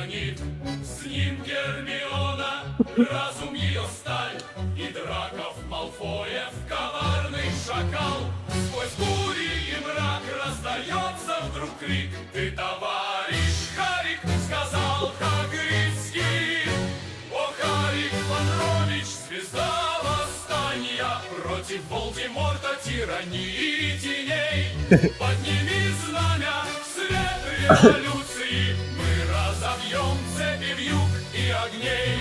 тиранит, с ним Гермиона, разум ее сталь, и Драков Малфоев коварный шакал. Сквозь бури и мрак раздается вдруг крик: ты, товарищ Харик, сказал Хагридский. О, Харик Панрович, звезда восстания против Волдеморта, тирании и теней. Подними знамя, свет революции, мы разобьем цепи вьюг и огней.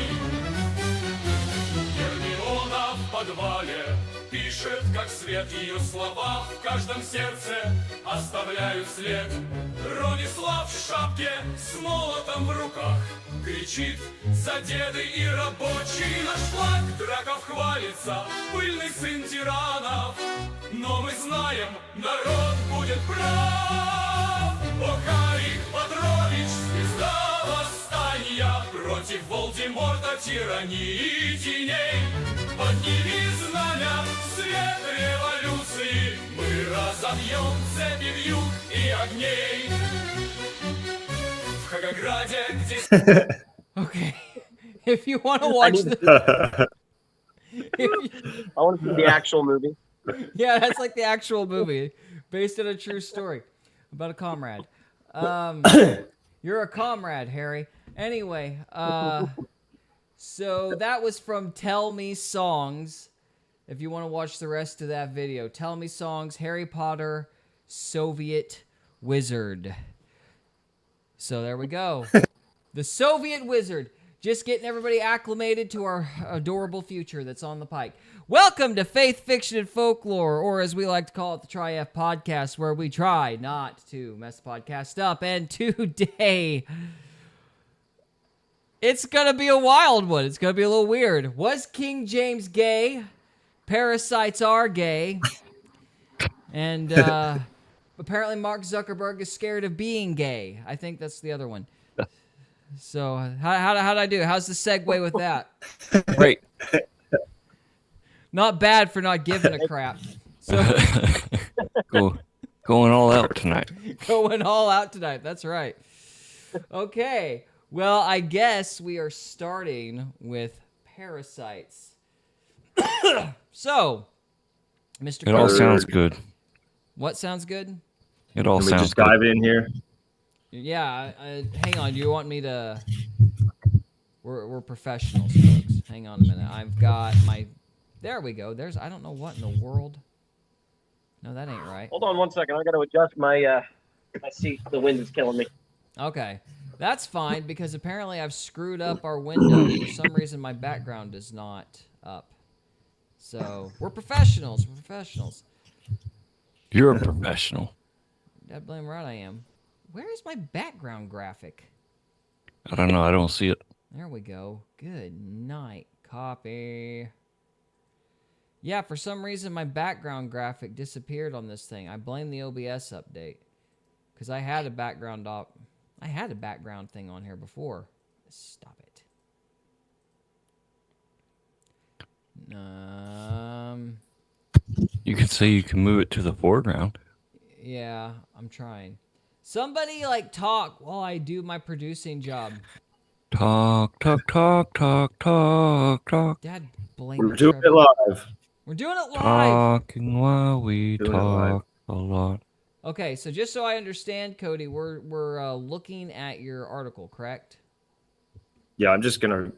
Гермиона в подвале пишет, как свет, ее слова в каждом сердце оставляют след. Ронислав в шапке с молотом в руках кричит: за деды и рабочий наш флаг. Драков хвалится, пыльный сын тиранов, но мы знаем, народ будет прав. О, Харик Петрович, звезда восстания против Волдеморта, тирании и теней. Подними знамя, свет революции, мы разобьем цепи вьюг и огней. В Хагограде, где... Okay. If you want to watch the... I want to see the actual movie. Yeah, that's like the actual movie, based on a true story about a comrade. You're a comrade, Harry. Anyway, so that was from Tell Me Songs. If you want to watch the rest of that video, Tell Me Songs, Harry Potter, Soviet Wizard. So there we go. The Soviet Wizard. Just getting everybody acclimated to our adorable future that's on the pike. Welcome to Faith, Fiction, and Folklore, or as we like to call it, the Tri-F Podcast, where we try not to mess the podcast up. And today, it's going to be a wild one. It's going to be a little weird. Was King James gay? Parasites are gay. And apparently Mark Zuckerberg is scared of being gay. I think that's the other one. So how did I do? How's the segue with that? Great. Not bad for not giving a crap. So going all out tonight. Going all out tonight. That's right. Okay. Well, I guess we are starting with Parasites. So, Mr. It all Carter, sounds good. What sounds good? It all Can we sounds just good. dive in here? Yeah, hang on. Do you want me to... We're professionals, folks. Hang on a minute. I've got my... There we go. I don't know what in the world. No, that ain't right. Hold on 1 second. I got to adjust my seat. The wind is killing me. Okay. That's fine, because apparently I've screwed up our window. For some reason, my background is not up. So, we're professionals. We're professionals. You're a professional. Dad blame right I am. Where is my background graphic? I don't know. I don't see it. There we go. Good night. Copy. Yeah, for some reason my background graphic disappeared on this thing. I blame the OBS update, because I had a background thing on here before. Stop it. You could say you can move it to the foreground. Yeah, I'm trying. Somebody talk while I do my producing job. Talk. Dad blame We're it, doing Trevor. it live. We're doing it live. Talking while we Doing it live. talk a lot. Okay, so just so I understand, Cody, we're looking at your article, correct? Yeah, I think I'm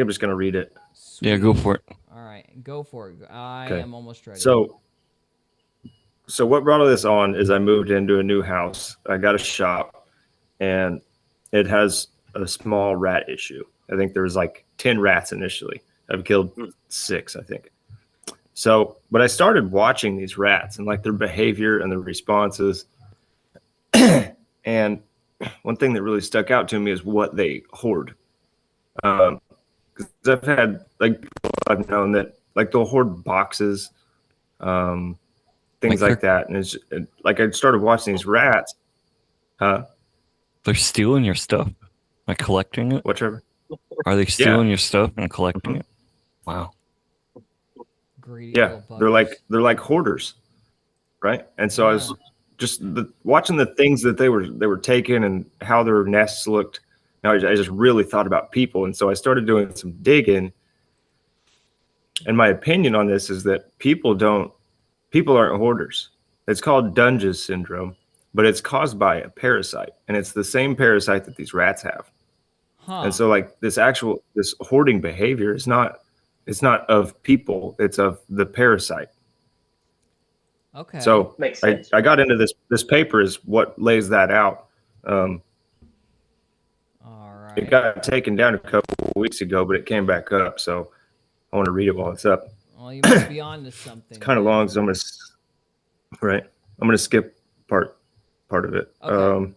just gonna read it. Yeah, go for it. All right, go for it. I Okay. am almost ready. So what brought all this on is I moved into a new house. I got a shop, and it has a small rat issue. I think there was 10 rats initially. I've killed 6, I think. So, but I started watching these rats and their behavior and their responses. And one thing that really stuck out to me is what they hoard. Because I've had I've known that they'll hoard boxes, things like that. And it's I started watching these rats. Huh? They're stealing your stuff, collecting it. Whatever. Are they stealing your stuff and collecting it? Wow. Greedy Yeah, little they're like hoarders, right? And so I was just watching the things that they were taking and how their nests looked. Now I just really thought about people, and so I started doing some digging. And my opinion on this is that people aren't hoarders. It's called Dunge's syndrome, but it's caused by a parasite, and it's the same parasite that these rats have. Huh. And so like this hoarding behavior is not, it's not of people, it's of the parasite. Okay. So Makes sense. I got into this paper is what lays that out. All right. It got taken down a couple of weeks ago, but it came back up. So I want to read it while it's up. Well, you must be on to something. It's kind of long, so I'm gonna skip part of it. Okay.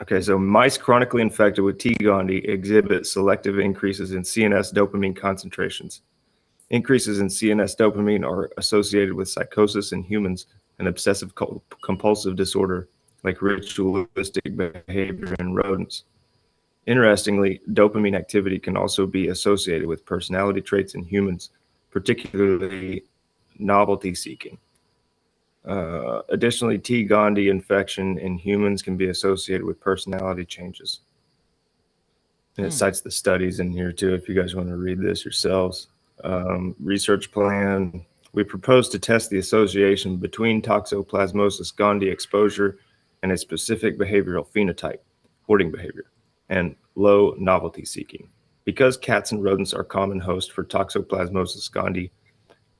Okay, so mice chronically infected with T. gondii exhibit selective increases in CNS dopamine concentrations. Increases in CNS dopamine are associated with psychosis in humans and obsessive compulsive disorder like ritualistic behavior in rodents. Interestingly, dopamine activity can also be associated with personality traits in humans, particularly novelty seeking. Additionally, T. gondii infection in humans can be associated with personality changes. And it cites the studies in here too, if you guys want to read this yourselves. Research plan. We propose to test the association between Toxoplasmosis gondii exposure and a specific behavioral phenotype, hoarding behavior, and low novelty seeking. Because cats and rodents are common hosts for Toxoplasmosis gondii,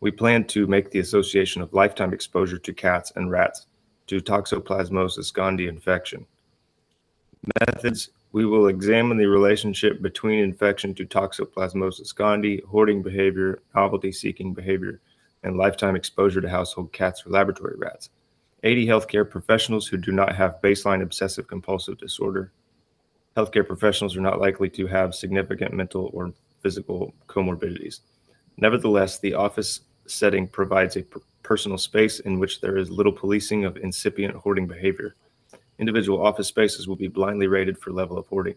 we plan to make the association of lifetime exposure to cats and rats to Toxoplasmosis gondii infection. Methods: we will examine the relationship between infection to Toxoplasmosis gondii, hoarding behavior, novelty-seeking behavior, and lifetime exposure to household cats or laboratory rats. 80 healthcare professionals who do not have baseline obsessive-compulsive disorder. Healthcare professionals are not likely to have significant mental or physical comorbidities. Nevertheless, the office setting provides a personal space in which there is little policing of incipient hoarding behavior. Individual office spaces will be blindly rated for level of hoarding.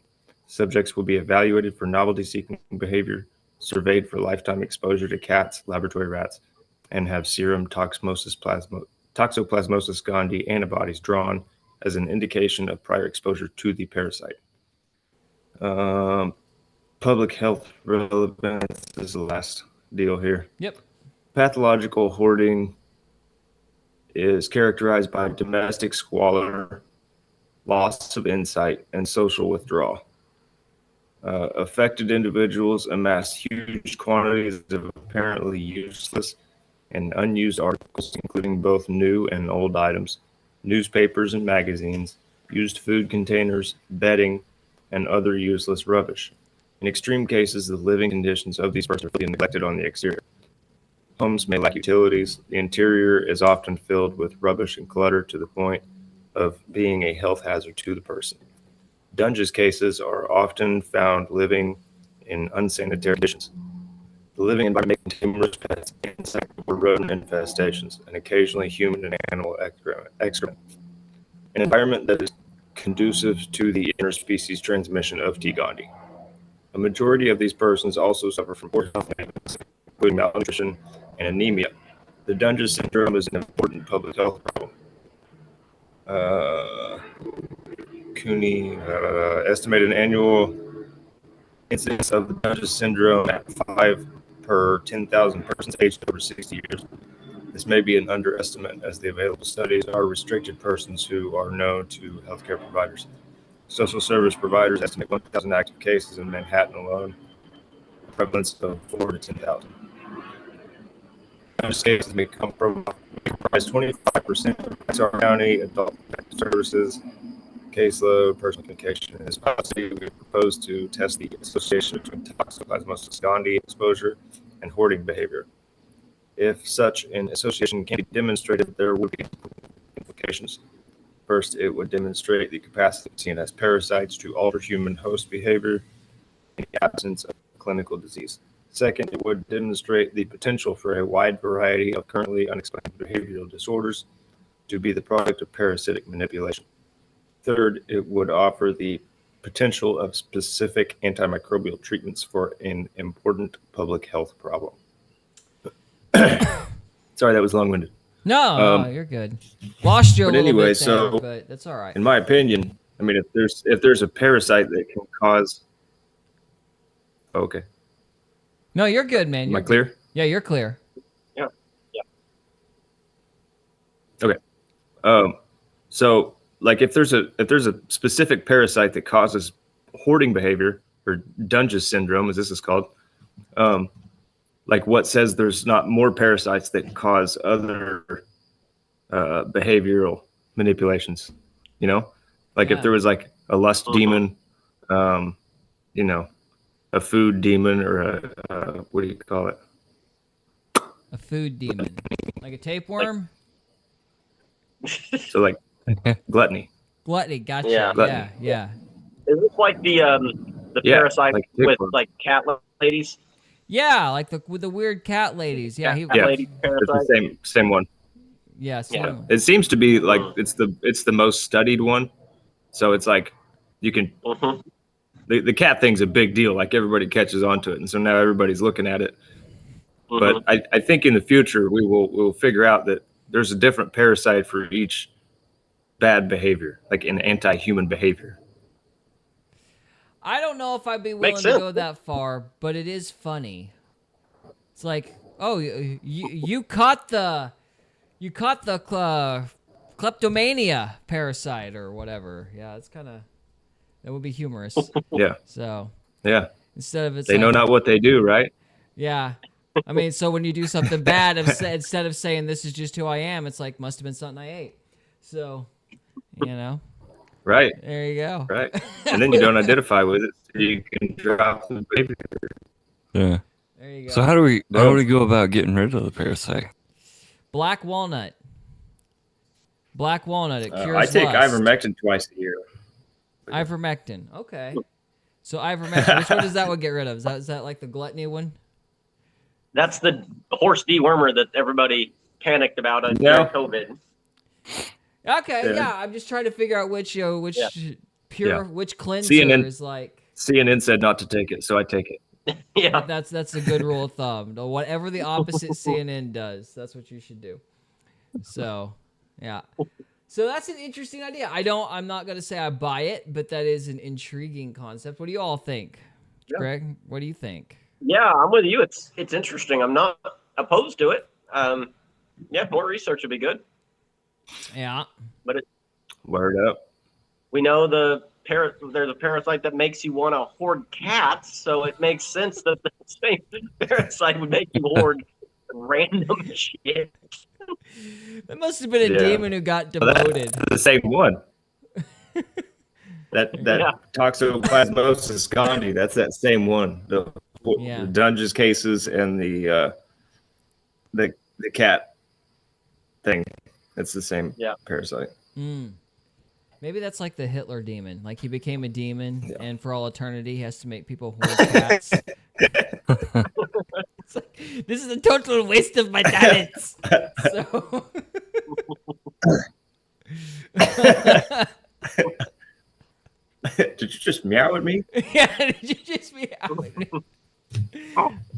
Subjects will be evaluated for novelty-seeking behavior, surveyed for lifetime exposure to cats, laboratory rats, and have serum Toxoplasmosis gondii antibodies drawn as an indication of prior exposure to the parasite. Public health relevance is the last deal here. Yep. Pathological hoarding is characterized by domestic squalor, loss of insight, and social withdrawal. Affected individuals amass huge quantities of apparently useless and unused articles, including both new and old items, newspapers and magazines, used food containers, bedding, and other useless rubbish. In extreme cases, the living conditions of these persons are fully neglected on the exterior. Homes may lack utilities. The interior is often filled with rubbish and clutter to the point of being a health hazard to the person. Dunge's cases are often found living in unsanitary conditions. The living environment may contain numerous pets, insect or rodent infestations, and occasionally human and animal excrement. An environment that is conducive to the interspecies transmission of T. gondii. A majority of these persons also suffer from poor health maintenance, including malnutrition and anemia. The Dunge's syndrome is an important public health problem. Cooney estimated annual incidence of the Dunge's syndrome at 5 per 10,000 persons aged over 60 years. This may be an underestimate, as the available studies are restricted persons who are known to healthcare providers. Social service providers estimate 1,000 active cases in Manhattan alone, prevalence of 4 to 10,000. Dunge's cases may comprise 25% of XR County adult services caseload, personal communication. In this policy, we propose to test the association between Toxoplasmosis gondii exposure and hoarding behavior. If such an association can be demonstrated, there would be implications. First, it would demonstrate the capacity of CNS parasites to alter human host behavior in the absence of clinical disease. Second, it would demonstrate the potential for a wide variety of currently unexplained behavioral disorders to be the product of parasitic manipulation. Third, it would offer the potential of specific antimicrobial treatments for an important public health problem. Sorry, that was long-winded. No, you're good. Lost you a but little anyway, bit there, so but that's all right. in my opinion, I mean, if there's a parasite that can cause. Okay, No, you're good, man. am You're I clear? Yeah, you're clear. Yeah. Yeah. Okay. So like if there's a specific parasite that causes hoarding behavior or Dungeon syndrome, as this is called, like what says there's not more parasites that cause other behavioral manipulations? You know, like if Yeah. there was like a lust demon, you know, a food demon, or a what do you call it? A food demon. Like a tapeworm? So like gluttony. Gluttony, gotcha. Yeah. Gluttony. Yeah. Is this like the Yeah, parasite like with tapeworm. like cat ladies? Yeah, like with the weird cat ladies. Yeah, Cat Yeah, lady it's parasite. the same one. yeah, Yeah. It seems to be like it's the most studied one. So it's like you can Mhm. the cat thing's a big deal. Like everybody catches on to it, and so now everybody's looking at it. Mhm. But I think in the future we'll figure out that there's a different parasite for each bad behavior, like an anti-human behavior. I don't know if I'd be willing Makes to sense. go that far, but it is funny. It's like, oh, you caught the kleptomania parasite or whatever. Yeah, it's kind of that would be humorous. Yeah, So yeah. instead of it's They like, know not what they do, right? yeah. I mean, so when you do something bad, instead of saying this is just who I am, it's like must have been something I ate. So, Right, there you go. right. And then you don't identify with it, so you can drop the behavior. Yeah. There you go. So how do we go about getting rid of the parasite? Black walnut. Black walnut. It cures I take lust. ivermectin twice a year. Ivermectin. Okay. So ivermectin. Which one does that one get rid of? Is that like the gluttony one? That's the horse dewormer that everybody panicked about during No. COVID. Okay. Yeah. Yeah. I'm just trying to figure out which Yeah. which cleanser CNN is like. CNN said not to take it, so I take it. Yeah. That's a good rule of thumb. Whatever the opposite CNN does, that's what you should do. So, yeah. So that's an interesting idea. I'm not gonna say I buy it, but that is an intriguing concept. What do you all think? Yeah. Greg, what do you think? Yeah, I'm with you. It's interesting. I'm not opposed to it. Yeah, more research would be good. Yeah. But Word up. we know there's a parasite that makes you want to hoard cats, so it makes sense that the same parasite would make you hoard random shit. That must have been a Yeah. demon who got demoted. That's the same one. That Yeah. toxoplasmosis gondii. That's that same one. The Yeah. Dungeons cases and the cat thing. It's the same parasite. Maybe that's like the Hitler demon. Like he became a demon, and for all eternity, he has to make people hoard cats. It's like, this is a total waste of my talents. So. Did you just meow at me? Yeah, did you just be out?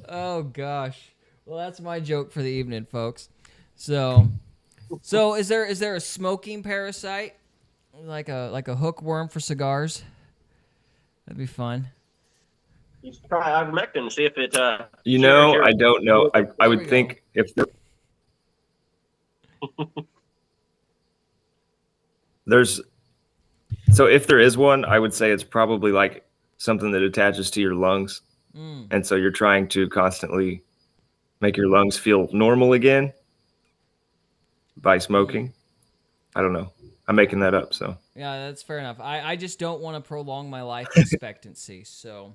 Oh gosh. Well, that's my joke for the evening, folks. So is there a smoking parasite, like a hookworm for cigars? That'd be fun. You should try ivermectin and see if it. You know, cures I don't know. I There would we think if there's so if there is one, I would say it's probably like something that attaches to your lungs, and so you're trying to constantly make your lungs feel normal again by smoking. I don't know. I'm making that up. So Yeah, that's fair enough. I just don't want to prolong my life expectancy, so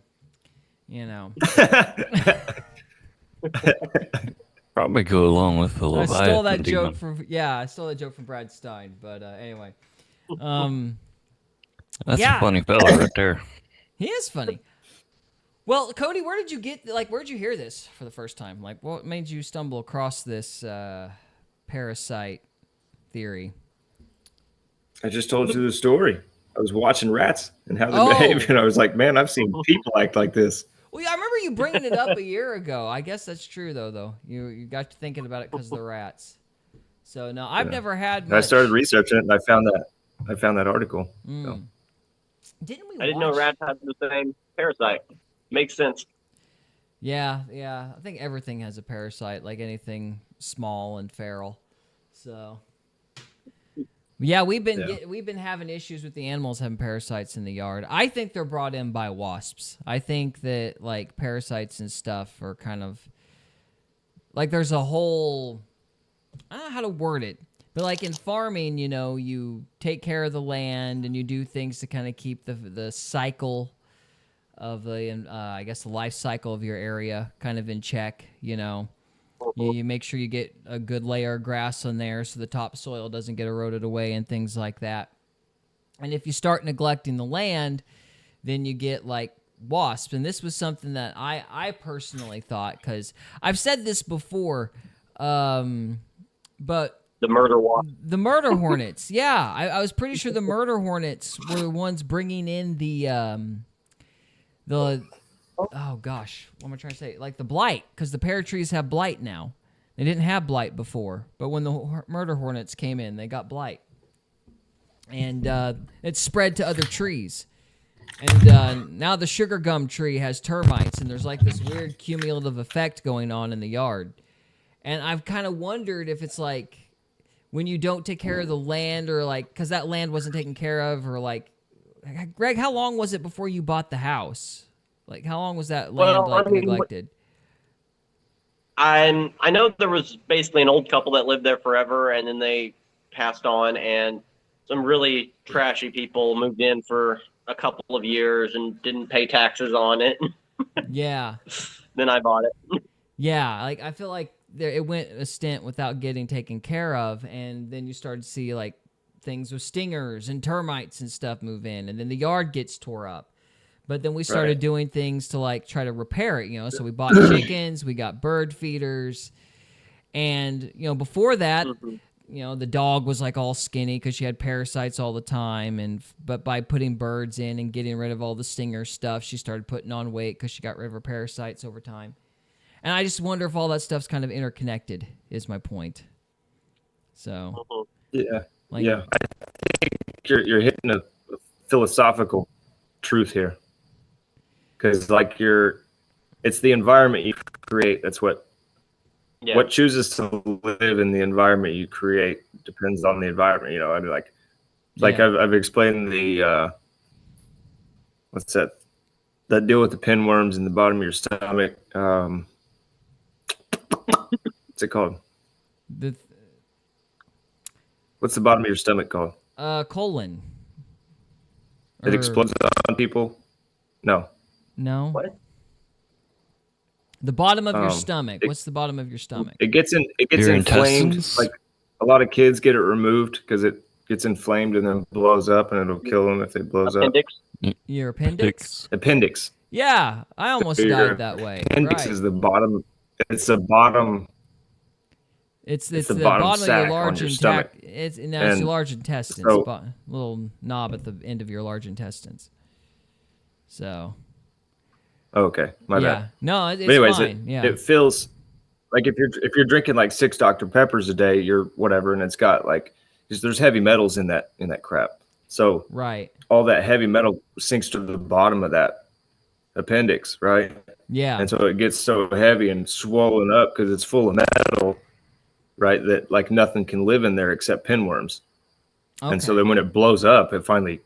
Probably go along with the I Leviathan stole that demon. joke from Brad Stein, but anyway. That's Yeah. a funny fella right there. He is funny. Well, Cody, where'd you hear this for the first time? Like, what made you stumble across this parasite theory? I just told you the story. I was watching rats and how they Oh. behave, and I was like, man, I've seen people act like this. Well, yeah, I remember you bringing it up a year ago. I guess that's true, though. You got to thinking about it because of the rats. So, no, I've never had And I much. started researching it, and I found that article. So. Didn't we I didn't know watch? rats had the same parasite. Makes sense. Yeah, yeah. I think everything has a parasite, like anything small and feral. So, yeah, we've been having issues with the animals having parasites in the yard. I think they're brought in by wasps. I think that like parasites and stuff are kind of like there's a whole I don't know how to word it, but like in farming, you know, you take care of the land and you do things to kind of keep the cycle of the I guess the life cycle of your area kind of in check. You know, you make sure you get a good layer of grass on there so the topsoil doesn't get eroded away and things like that. And if you start neglecting the land, then you get like wasps. And this was something that I personally thought, because I've said this before, but The murder wasp. the murder hornets, yeah, I was pretty sure the murder hornets were the ones bringing in the oh gosh, what am I trying to say? Like the blight, because the pear trees have blight now. They didn't have blight before, but when the murder hornets came in, they got blight, and it spread to other trees. And now the sugar gum tree has termites, and there's like this weird cumulative effect going on in the yard. And I've kind of wondered if it's like when you don't take care of the land, or like because that land wasn't taken care of, or like, Greg, how long was it before you bought the house? Like, how long was that land neglected? I know there was basically an old couple that lived there forever, and then they passed on, and some really trashy people moved in for a couple of years and didn't pay taxes on it. Yeah. Then I bought it. Yeah, like I feel like it went a stint without getting taken care of, and then you started to see like things with stingers and termites and stuff move in, and then the yard gets tore up. But then we started doing things to like try to repair it, you know. So we bought chickens, we got bird feeders, and you know before that, you know, the dog was like all skinny because she had parasites all the time, but by putting birds in and getting rid of all the stinger stuff, she started putting on weight because she got rid of her parasites over time. And I just wonder if all that stuff's kind of interconnected, is my point. So, Yeah. like, Yeah. I think you're hitting a philosophical truth here. Because like it's the environment you create. That's what chooses to live in the environment you create depends on the environment. You know, I mean, like I've explained the what's that deal with the pinworms in the bottom of your stomach. What's it called? What's the bottom of your stomach called? Colon. It explodes on people? No. No. What? The bottom of your stomach. What's the bottom of your stomach? It gets Your inflamed. intestines? Like a lot of kids get it removed because it gets inflamed and then blows up, and it'll kill them if it blows Appendix. up. Your appendix? Appendix. Yeah, I almost died that way. Appendix Right. is the bottom. It's the bottom. It's the bottom bottom of your sac large on your stomach. It's your large intestines. So- Little knob at the end of your large intestines. So. Okay, my bad. No, it's But anyways, fine. it feels like if you're drinking like 6 Dr. Peppers a day, you're whatever, and it's got like there's heavy metals in that crap. So right. all that heavy metal sinks to the bottom of that appendix, right? Yeah. And so it gets so heavy and swollen up because it's full of metal, right? That like nothing can live in there except pinworms. Okay. And so then when it blows up, it finally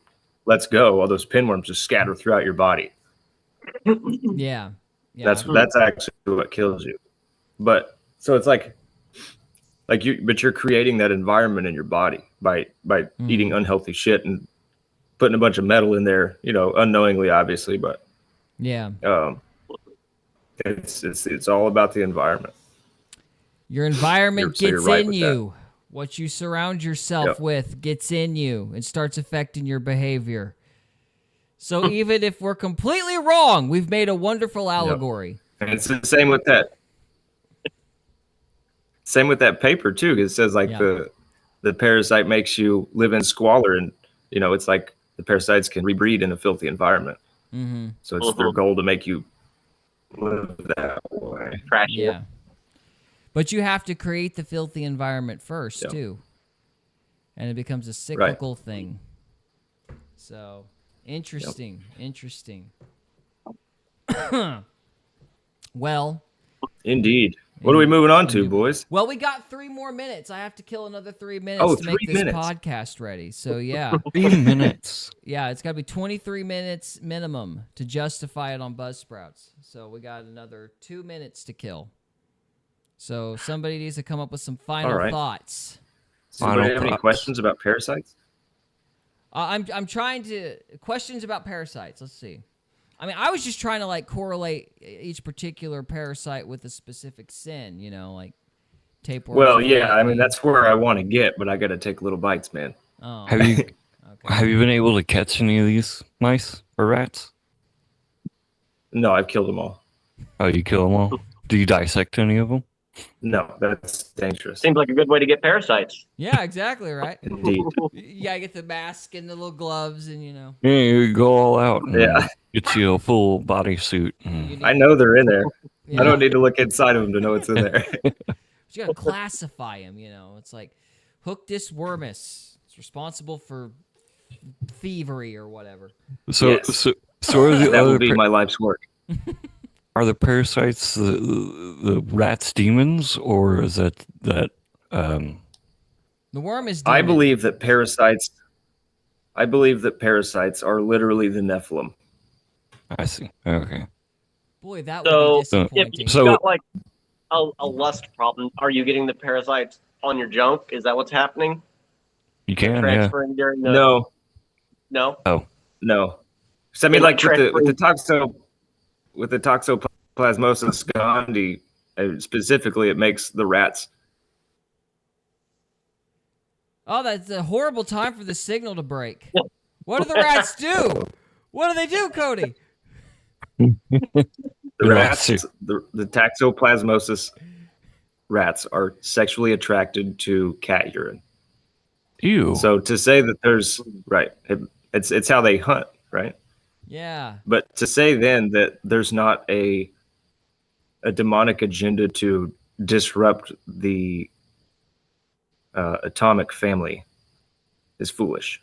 lets go. All those pinworms just scatter throughout your body. Yeah. That's actually what kills you. But so it's like you're creating that environment in your body by eating unhealthy shit and putting a bunch of metal in there, you know, unknowingly, obviously, but yeah. It's all about the environment. Your environment you're gets right in with you. What you surround yourself with gets in you and starts affecting your behavior. So even if we're completely wrong, we've made a wonderful allegory. And it's the same with that. Same with that paper too. 'Cause it says like the parasite makes you live in squalor, and you know it's like the parasites can rebreed in a filthy environment. Mm-hmm. So it's their goal to make you live that way. Trashy. Yeah. But you have to create the filthy environment first too, and it becomes a cyclical thing. So Interesting. Interesting. Well, Indeed. What are we moving on to, Indeed. boys? well, we got 3 more minutes. I have to kill another 3 minutes Oh, to make 3 this minutes. podcast ready. So yeah, 3 minutes. yeah, it's got to be 23 minutes minimum to justify it on Buzzsprouts. So we got another 2 minutes to kill. So somebody needs to come up with some final All right. thoughts. Does anybody Final have any thoughts. questions about Parasites? I'm trying to questions about parasites. Let's see. I mean, I was just trying to like correlate each particular parasite with a specific sin. You know, like tapeworms. Well, and yeah, I mean fleas. that's where I want to get, but I got to take little bites, man. Oh, Have you okay. have you been able to catch any of these mice or rats? No, I've killed them all. Oh, you kill them all? Do you dissect any of them? No, that's dangerous. Seems like a good way to get parasites. Yeah, exactly right. Indeed. You gotta get the mask and the little gloves, and you know. Yeah, you go all out and Yeah. get you a full bodysuit. You And need, I know they're in there. yeah, I don't need to look inside of them to know what's in there. You gotta classify them. You know, it's like Hooktus wormus. It's responsible for thievery or whatever. so, Yes. so are the That will other be my life's work. are the parasites the rats demons, or is that The worm is. I demon. believe that parasites. I believe that parasites are literally the Nephilim. I see. Okay. Boy, that So, would be If disappointing. you've So- got like a lust problem, are you getting the parasites on your junk? Is that what's happening? You can, yeah. Transferring during the No, no. no. So I mean, They're like like with the toxoplasmosis gondii, specifically, it makes the rats. Oh, that's a horrible time for the signal to break. What do the rats do? What do they do, Cody? The Rats. rats, the toxoplasmosis rats are sexually attracted to cat urine. Ew. So to say that there's right, it's how they hunt, right? Yeah. But to say then that there's not a demonic agenda to disrupt the atomic family is foolish.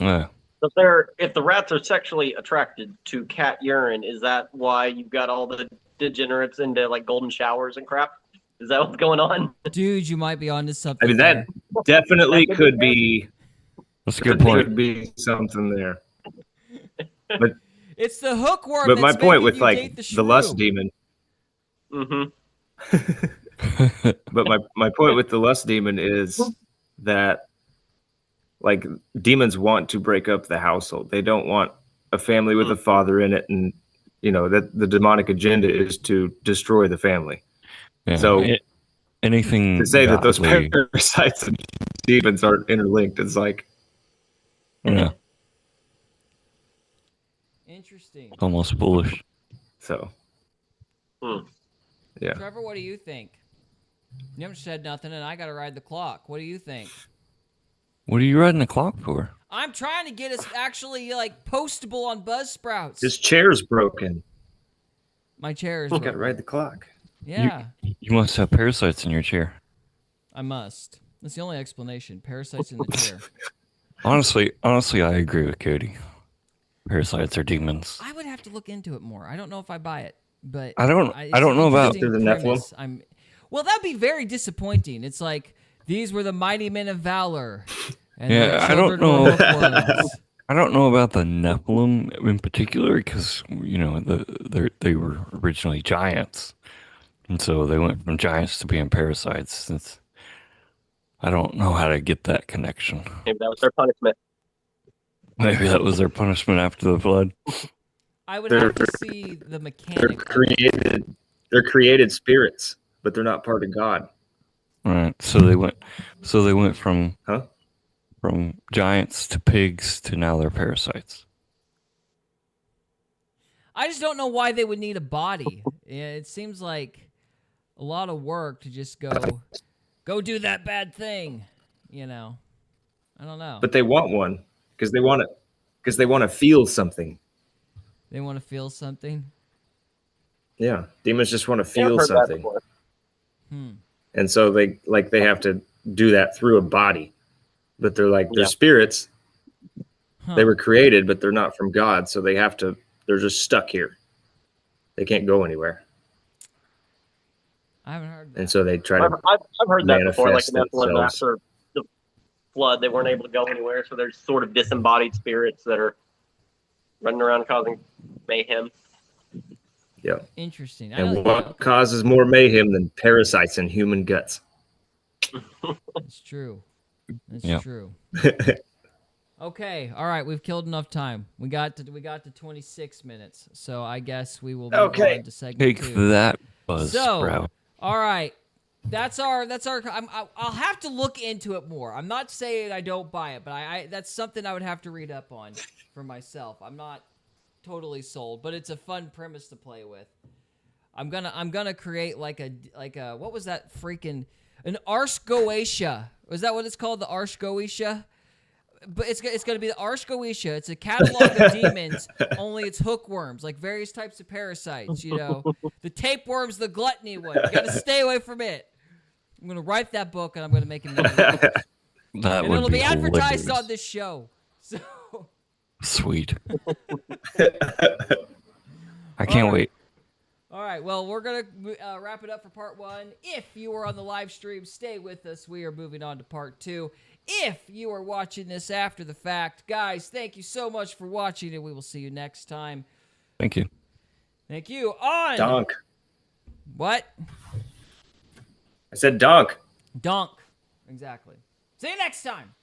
Yeah. So if the rats are sexually attracted to cat urine, is that why you've got all the degenerates into like golden showers and crap? Is that what's going on? Dude, you might be onto something. I mean, that there. definitely could be That's a good point. could be something there. But It's the hookworm. but my that's point making with you like date the lust shrew. demon. Mm-hmm. But my point with the lust demon is that like demons want to break up the household. They don't want a family with a father in it, and you know that the demonic agenda is to destroy the family. Yeah. So anything to say that those godly, parasites and demons aren't interlinked is like yeah, Interesting. almost foolish. so. Hmm. Yeah. Trevor, what do you think? You haven't said nothing, and I got to ride the clock. What do you think? What are you riding the clock for? I'm trying to get us actually like postable on Buzzsprouts. His chair's broken. My chair is. Got to broken. ride the clock. Yeah, You must have parasites in your chair. I must. That's the only explanation. Parasites in the chair. Honestly, I agree with Cody. Parasites are demons. I would have to look into it more. I don't know if I buy it, but I don't it's know an about- interesting They're the Nephilim? premise. Well, that'd be very disappointing. It's like these were the mighty men of valor, and Yeah, their I don't children were know. hookworms. I don't know about the Nephilim in particular because you know they were originally giants, and so they went from giants to being parasites. I don't know how to get that connection. Maybe that was their punishment. Maybe that was their punishment after the flood. I would have to see the They're mechanic. created. They're created spirits, but they're not part of God. Right. So they went from Huh? from giants to pigs to now they're parasites. I just don't know why they would need a body. Yeah, it seems like a lot of work to just go do that bad thing. You know, I don't know. But they want one because they want it because they want to feel something. They want to feel something. Yeah, demons just want to Yeah, I've feel heard that something, before. and so they have to do that through a body. But they're like they're Yeah. spirits, Huh. They were created, but they're not from God, so they're just stuck here. They can't go anywhere. I haven't heard that. And so they try I've heard that before, like manifest the Nephilim themselves. after the flood, they weren't able to go anywhere, so there's sort of disembodied spirits that are running around causing mayhem. Yeah. Interesting. And what causes more mayhem than parasites in human guts? That's true. That's Yeah. true. Okay, all right, we've killed enough time. We got to 26 minutes, so I guess we will move on to segment Take 2. that, Buzz So, Sprout. all right, that's our. I'll have to look into it more. I'm not saying I don't buy it, but I that's something I would have to read up on for myself. I'm not totally sold, but it's a fun premise to play with. I'm gonna create like a what was that freaking an Arsh Goetia? Was that what it's called? The Arsh Goetia? But it's going to be the Arsh Goetia. It's a catalog of demons, only it's hookworms, like various types of parasites, you know. The tapeworm's the gluttony one. You got to stay away from it. I'm going to write that book, and I'm going to make it movie. That And would it'll be advertised hilarious. on this show. So Sweet. I can't wait. all right, well, we're going to wrap it up for part 1. If you are on the live stream, stay with us. We are moving on to part 2. If you are watching this after the fact, guys, thank you so much for watching, and we will see you next time. Thank you. Thank you. On. Donk. What? I said donk. Donk. Exactly. See you next time.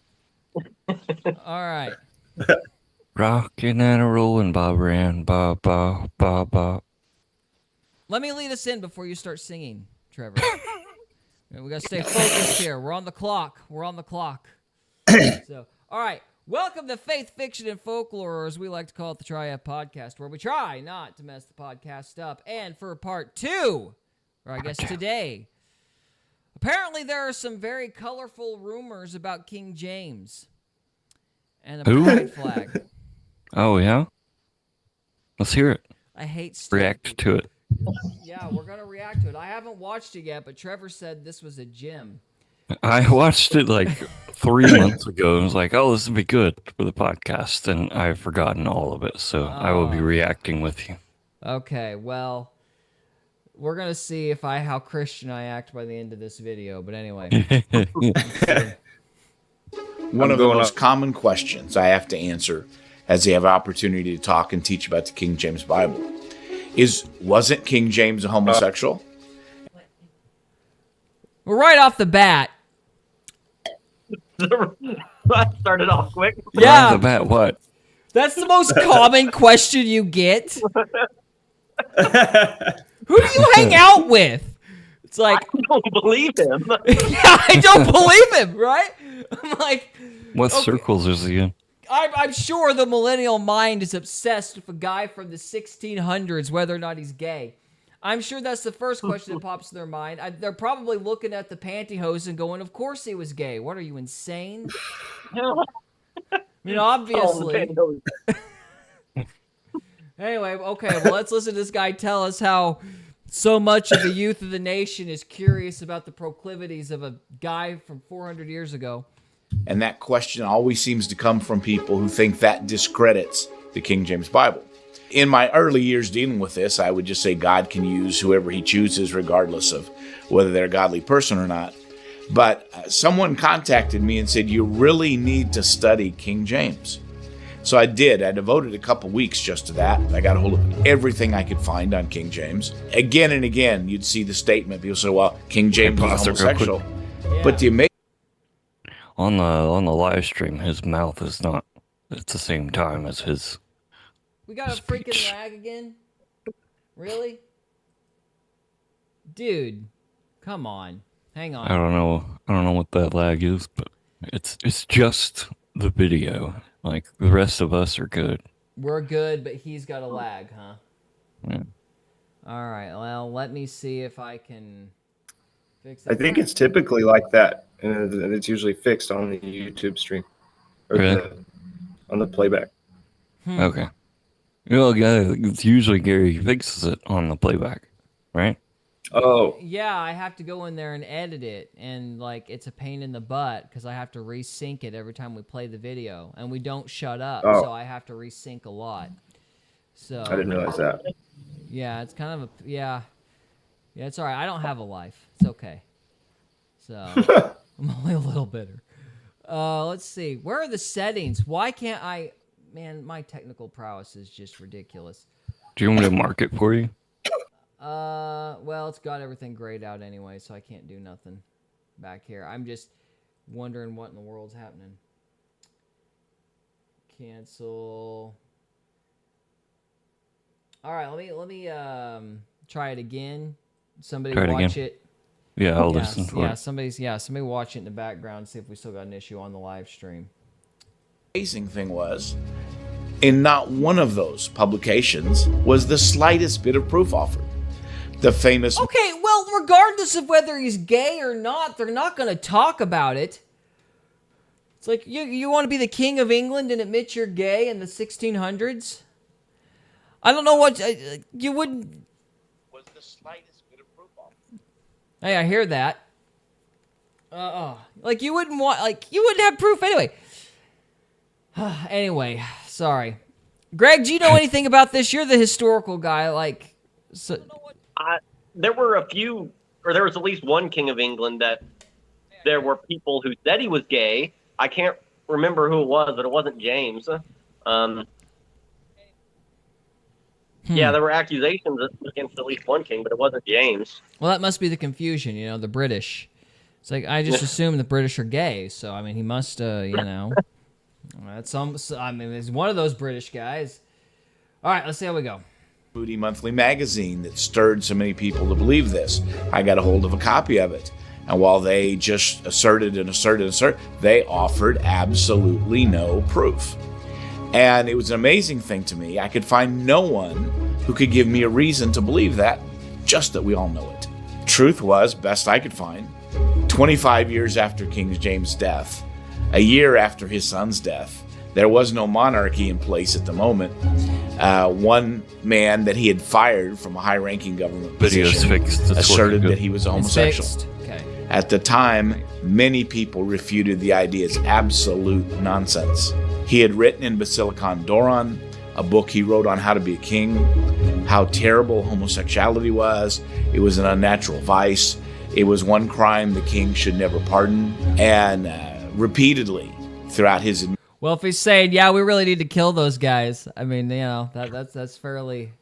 All right. Rockin' and a rollin', Bob ran, ba ba ba ba. Let me lead us in before you start singing, Trevor. We got to stay focused here. We're on the clock. We're on the clock. So, all right. Welcome to Faith, Fiction, and Folklore, or as we like to call it, the Triad Podcast, where we try not to mess the podcast up. And for part 2, or I guess today, apparently there are some very colorful rumors about King James and a Who? pride flag. Oh, yeah? Let's hear it. I hate stupid React people. to it. Yeah, we're going to react to it. I haven't watched it yet, but Trevor said this was a gem. I watched it like 3 months ago and was like, oh, this would be good for the podcast. And I've forgotten all of it. So I will be reacting with you. Okay, well, we're going to see how Christian I act by the end of this video. But anyway. One of the most common questions I have to answer as they have opportunity to talk and teach about the King James Bible is, wasn't King James a homosexual? Well, right off the bat. That started off quick. Yeah. Off the bat, what? That's the most common question you get. Who do you hang out with? It's like, I don't believe him. yeah, I don't believe him, right? I'm like, What okay. circles is he in? I'm sure the millennial mind is obsessed with a guy from the 1600s, whether or not he's gay. I'm sure that's the first question that pops in their mind. They're probably looking at the pantyhose and going, of course he was gay. What are you, insane? I mean, obviously. Anyway, okay, well, let's listen to this guy tell us how so much of the youth of the nation is curious about the proclivities of a guy from 400 years ago. And that question always seems to come from people who think that discredits the King James Bible. In my early years dealing with this, I would just say God can use whoever he chooses, regardless of whether they're a godly person or not. But someone contacted me and said, you really need to study King James. So I did. I devoted a couple weeks just to that. I got a hold of everything I could find on King James. Again and again, you'd see the statement. People say, well, King James is homosexual. Yeah. But the amazing On the live stream, his mouth is not at the same time as his. We got a freaking Speech. lag again? Really? Dude, come on. Hang on. I don't know what that lag is, but it's just the video. Like the rest of us are good. We're good, but he's got a lag, huh? Yeah. All right, well, let me see if I can fix it. I think it's typically like that, and it's usually fixed on the YouTube stream or Really? on the playback. Okay. Well, yeah, it's usually Gary fixes it on the playback, right? Oh, Yeah, I have to go in there and edit it, and like it's a pain in the butt because I have to resync it every time we play the video, and we don't shut up, so oh, I have to resync a lot. I So didn't realize that. yeah, it's kind of a yeah. It's all right. I don't have a life. It's okay. So I'm only a little bitter. Let's see. Where are the settings? Why can't I? Man, my technical prowess is just ridiculous. Do you want me to mark it for you? Well, it's got everything grayed out anyway, so I can't do nothing back here. I'm just wondering what in the world's happening. Cancel. All right, let me try it again. Somebody Try it watch again. it. Yeah, I'll Yeah, listen for it. somebody watch it in the background. See if we still got an issue on the live stream. Amazing thing was, in not one of those publications was the slightest bit of proof offered. The famous Okay, well, regardless of whether he's gay or not, they're not going to talk about it. It's like, you want to be the king of England and admit you're gay in the 1600s? I don't know what... you wouldn't... was the slightest bit of proof offered. Hey, I hear that. Like, you wouldn't want... Like, you wouldn't have proof anyway. Anyway, sorry. Greg, do you know anything about this? You're the historical guy, like... So, There were a few, or there was at least one king of England that there were people who said he was gay. I can't remember who it was, but it wasn't James. Yeah, there were accusations against at least one king, but it wasn't James. well, that must be the confusion, you know, the British. It's like, I just assume the British are gay, so, I mean, he must, you know... That's I mean, he's one of those British guys. All right, let's see how we go. Moody Monthly magazine that stirred so many people to believe this. I got a hold of a copy of it. And while they just asserted, they offered absolutely no proof. And it was an amazing thing to me. I could find no one who could give me a reason to believe that, just that we all know it. Truth was, best I could find, 25 years after King James' death, a year after his son's death, there was no monarchy in place at the moment. One man that he had fired from a high-ranking government Video's position fixed. It's asserted working that good. he was a It's homosexual. fixed. Okay. At the time, many people refuted the idea as absolute nonsense. He had written in Basilicon Doron, a book he wrote on how to be a king, how terrible homosexuality was. It was an unnatural vice. It was one crime the king should never pardon. And repeatedly throughout his... Well, if he's saying, yeah, we really need to kill those guys, I mean, you know, that's fairly...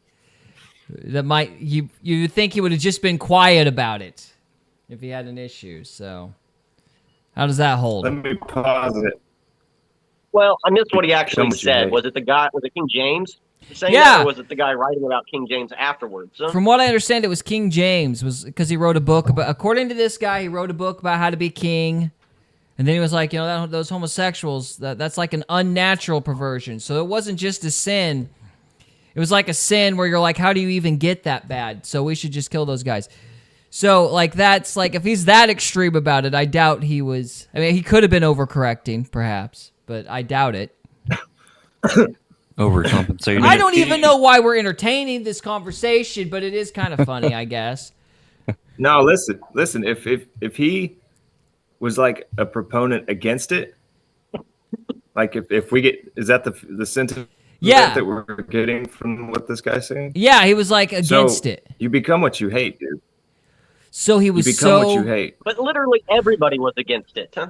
That might... You think he would have just been quiet about it if he had an issue, so... How does that hold? Let me pause it. Well, I missed what he Tell actually me what you said. think. Was it the guy? Was it King James saying Yeah. that, or was it the guy writing about King James afterwards? From what I understand, it was King James, was because he wrote a book about... According to this guy, he wrote a book about how to be king, and then he was like, you know, those homosexuals, that's like an unnatural perversion. So it wasn't just a sin. It was like a sin where you're like, how do you even get that bad? So we should just kill those guys. So, like, that's, like, if he's that extreme about it, I doubt he was... I mean, he could have been overcorrecting, perhaps, but I doubt it. Overcompensating. I don't even know why we're entertaining this conversation, but it is kind of funny, I guess. No, listen. If he was like a proponent against it, like if we get, is that the sentiment Yeah. that we're getting from what this guy's saying? Yeah, he was, like, against it. You become what you hate, dude. So he You was become what you hate. But literally everybody was against it. Huh?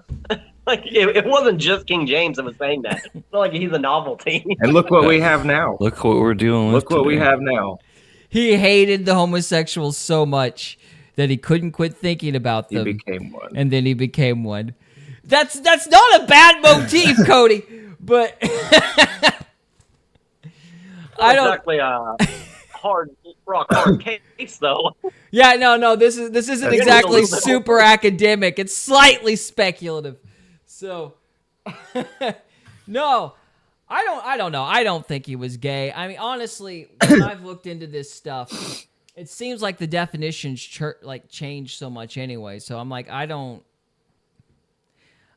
Like it wasn't just King James that was saying that. It's not like he's a novelty. And look what we have now. Look what we're dealing with. Look what we today. have now. He hated the homosexuals so much that he couldn't quit thinking about He them. became one. And then he became one. That's not a bad motif, Cody, but I don't. Exactly a rock hard case though. Yeah, no. This isn't That's exactly a little bit super academic. It's slightly speculative. So, no, I don't know. I don't think he was gay. I mean, honestly, when I've looked into this stuff, it seems like the definitions change so much anyway. So I'm like, I don't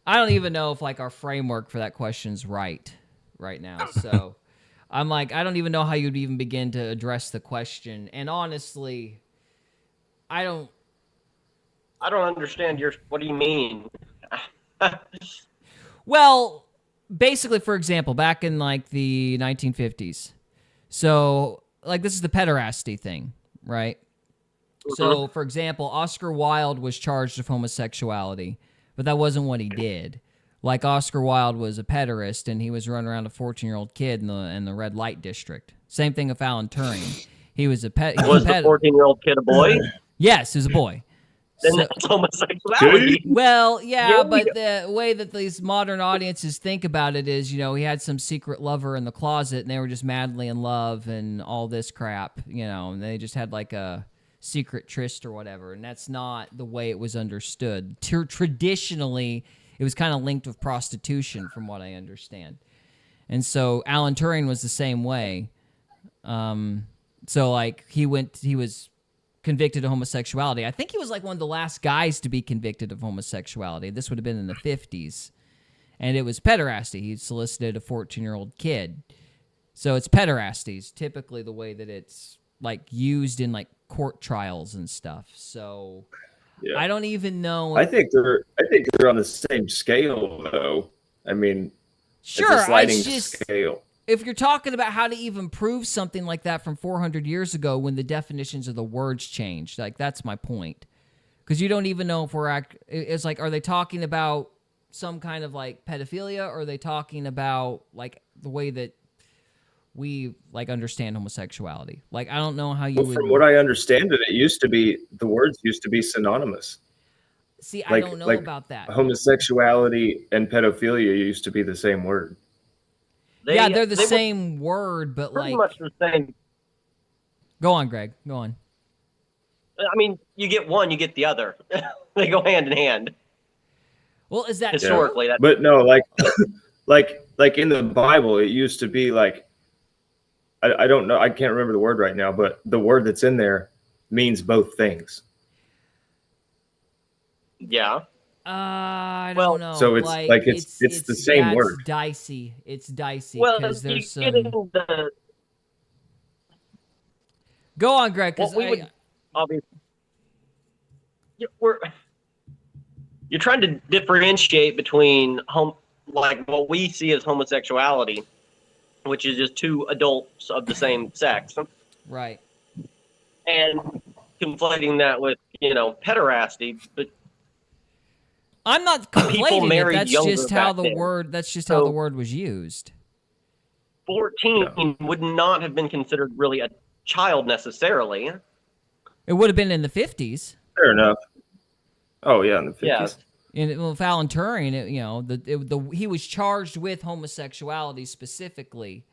even know if like our framework for that question's right now. So I'm like, I don't even know how you'd even begin to address the question. And honestly, I don't. I don't understand what do you mean? Well, basically, for example, back in like the 1950s, so like this is the pederasty thing, right? So, for example, Oscar Wilde was charged with homosexuality, but that wasn't what he did. Like Oscar Wilde was a pederast, and he was running around a 14-year-old kid in the red light district. Same thing with Alan Turing. He was a pet. Was the 14-year-old kid a boy? Yes, he was a boy. Then that's homosexuality. Well, yeah, but the way that these modern audiences think about it is, he had some secret lover in the closet, and they were just madly in love and all this crap, and they just had like a secret tryst or whatever, and that's not the way it was understood. Traditionally, it was kind of linked with prostitution, from what I understand. And so Alan Turing was the same way. So like he was convicted of homosexuality. I think he was like one of the last guys to be convicted of homosexuality. This would have been in the 50s. And it was pederasty. He solicited a 14-year-old kid. So it's pederasty is typically the way that it's like used in like court trials and stuff. So yeah. I don't even know. I think they're on the same scale though. I mean, sure, it's a sliding scale. If you're talking about how to even prove something like that from 400 years ago when the definitions of the words changed, like that's my point. Because you don't even know if it's like, are they talking about some kind of like pedophilia, or are they talking about like the way that we like understand homosexuality? Like, I don't know how you would. From what I understand the words used to be synonymous. See, I don't know about that. Homosexuality and pedophilia used to be the same word. They're the same word, but pretty like much the same. Go on, Greg. Go on. I mean, you get one, you get the other. They go hand in hand. Well, is that historically? Yeah. But no, like in the Bible, it used to be like I don't know. I can't remember the word right now, but the word that's in there means both things. Yeah. I don't know. So it's like it's the same word. Dicey. It's dicey. Well, there's some. Go on, Greg. Because obviously you're trying to differentiate between like what we see as homosexuality, which is just two adults of the same sex, right? And conflating that with pederasty, but. I'm not conflating it. That's just how the word. That's just how the word was used. 14 would not have been considered really a child necessarily. It would have been in the 50s. Fair enough. Oh yeah, in the 50s. Yeah. With Alan Turing, he was charged with homosexuality specifically,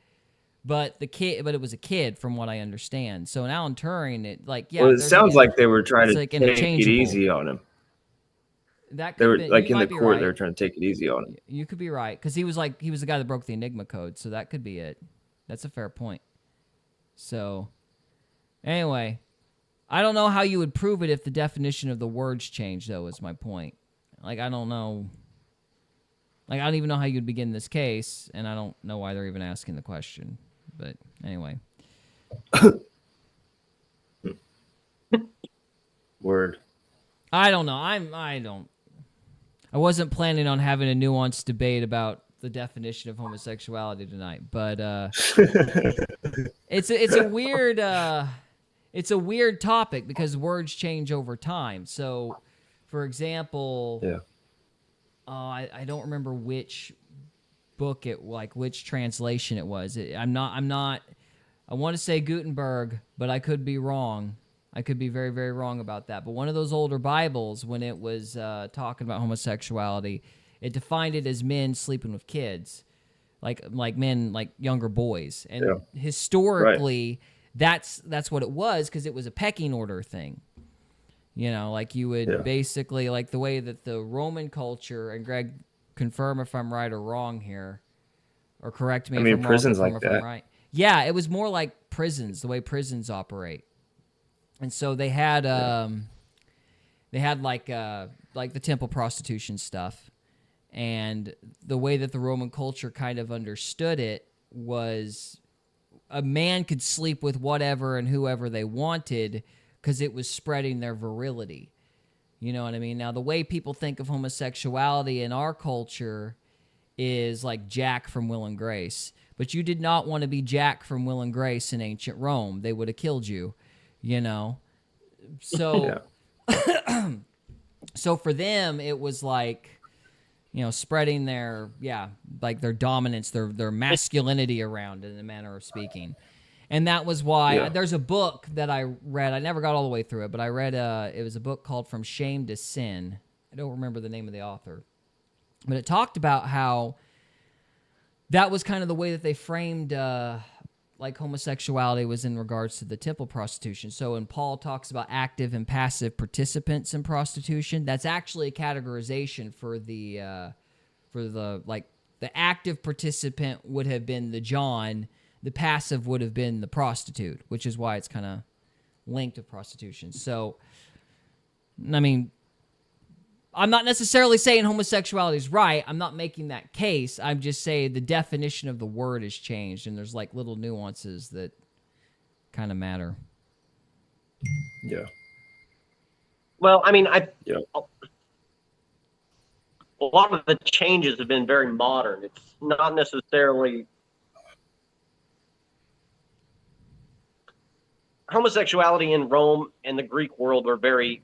but it was a kid, from what I understand. So in Alan Turing, Well, it sounds like they were trying to take it easy on him. They were like in the court. They were trying to take it easy on him. You could be right, because he was the guy that broke the Enigma code, so that could be it. That's a fair point. So, anyway, I don't know how you would prove it if the definition of the words changed, though. Is my point. Like, I don't know. Like, I don't even know how you'd begin this case, and I don't know why they're even asking the question. But anyway. Word. I don't know. I wasn't planning on having a nuanced debate about the definition of homosexuality tonight, but it's a weird topic because words change over time. So, for example, I don't remember which book which translation it was. I want to say Gutenberg, but I could be wrong. I could be very, very wrong about that. But one of those older Bibles, when it was talking about homosexuality, it defined it as men sleeping with kids, like men, like younger boys. And historically, that's what it was, because it was a pecking order thing. Like you would basically, like the way that the Roman culture, and Greg, confirm if I'm right or wrong here, or correct me if I'm prisons wrong, like that. I'm right. Yeah, it was more like prisons, the way prisons operate. And so they had like the temple prostitution stuff, and the way that the Roman culture kind of understood it was a man could sleep with whatever and whoever they wanted, because it was spreading their virility. You know what I mean? Now, the way people think of homosexuality in our culture is like Jack from Will and Grace. But you did not want to be Jack from Will and Grace in ancient Rome. They would have killed you, you know? So, so for them, it was like, you know, spreading their, like their dominance, their masculinity around, in a manner of speaking. And that was why there's a book that I read. I never got all the way through it, but I read it was a book called From Shame to Sin. I don't remember the name of the author. But it talked about how that was kind of the way that they framed like homosexuality was in regards to the temple prostitution. So when Paul talks about active and passive participants in prostitution, that's actually a categorization for the like the active participant would have been the John. The passive would have been the prostitute, which is why it's kind of linked to prostitution. So, I mean, I'm not necessarily saying homosexuality is right. I'm not making that case. I'm just saying the definition of the word has changed, and there's like little nuances that kind of matter. Yeah. Well, I mean, a lot of the changes have been very modern. It's not necessarily homosexuality in Rome and the Greek world were very.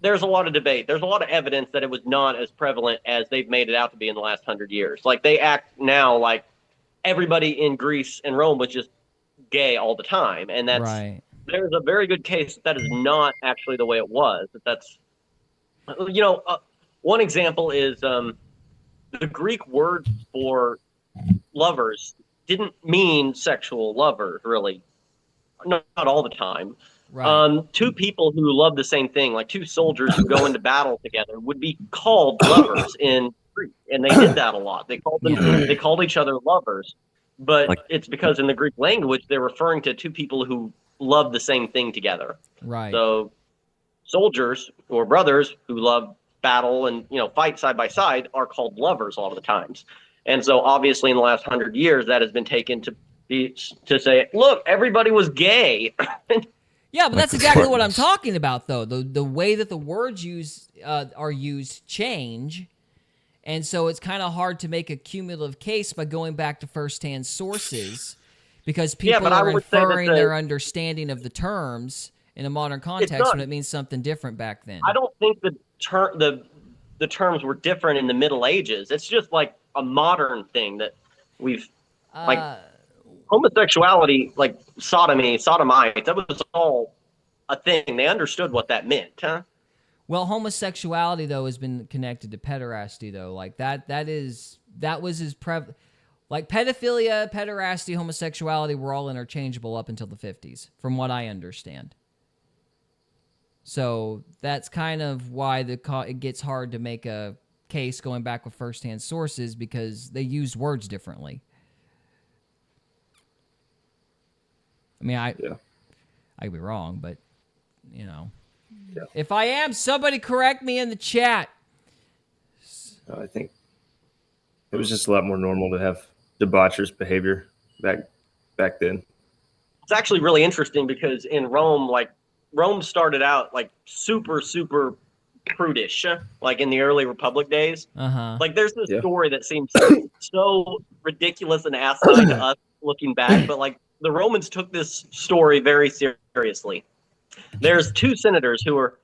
There's a lot of debate. There's a lot of evidence that it was not as prevalent as they've made it out to be in the last 100 years. Like, they act now like everybody in Greece and Rome was just gay all the time, and that's right. There's a very good case that is not actually the way it was. That's, you know, one example is the Greek word for lovers didn't mean sexual lovers, really. Not all the time. Right. Two people who love the same thing, like two soldiers who go into battle together, would be called lovers in Greek, and they did that a lot. They called them, they called each other lovers, but it's because in the Greek language they're referring to two people who love the same thing together. Right. So soldiers or brothers who love battle and, you know, fight side by side are called lovers a lot of the times. And so obviously in the last 100 years that has been taken to say, look, everybody was gay. Yeah, but that's exactly what I'm talking about, though. The way that the words are used change, and so it's kind of hard to make a cumulative case by going back to firsthand sources, because people are inferring their understanding of the terms in a modern context when it means something different back then. I don't think the terms were different in the Middle Ages. It's just like a modern thing that we've like. Homosexuality, like sodomites, that was all a thing. They understood what that meant, huh? Well, homosexuality, though, has been connected to pederasty, though. Like, that was his like, pedophilia, pederasty, homosexuality were all interchangeable up until the 50s, from what I understand. So that's kind of why it gets hard to make a case going back with firsthand sources, because they used words differently. I mean, I could be wrong, but, you know. Yeah. If I am, somebody correct me in the chat. I think it was just a lot more normal to have debaucherous behavior back then. It's actually really interesting because in Rome, like, Rome started out, like, super, super prudish, like, in the early Republic days. Uh-huh. Like, there's this story that seems so ridiculous and asinine to us looking back, but, like, the Romans took this story very seriously. There's two senators who are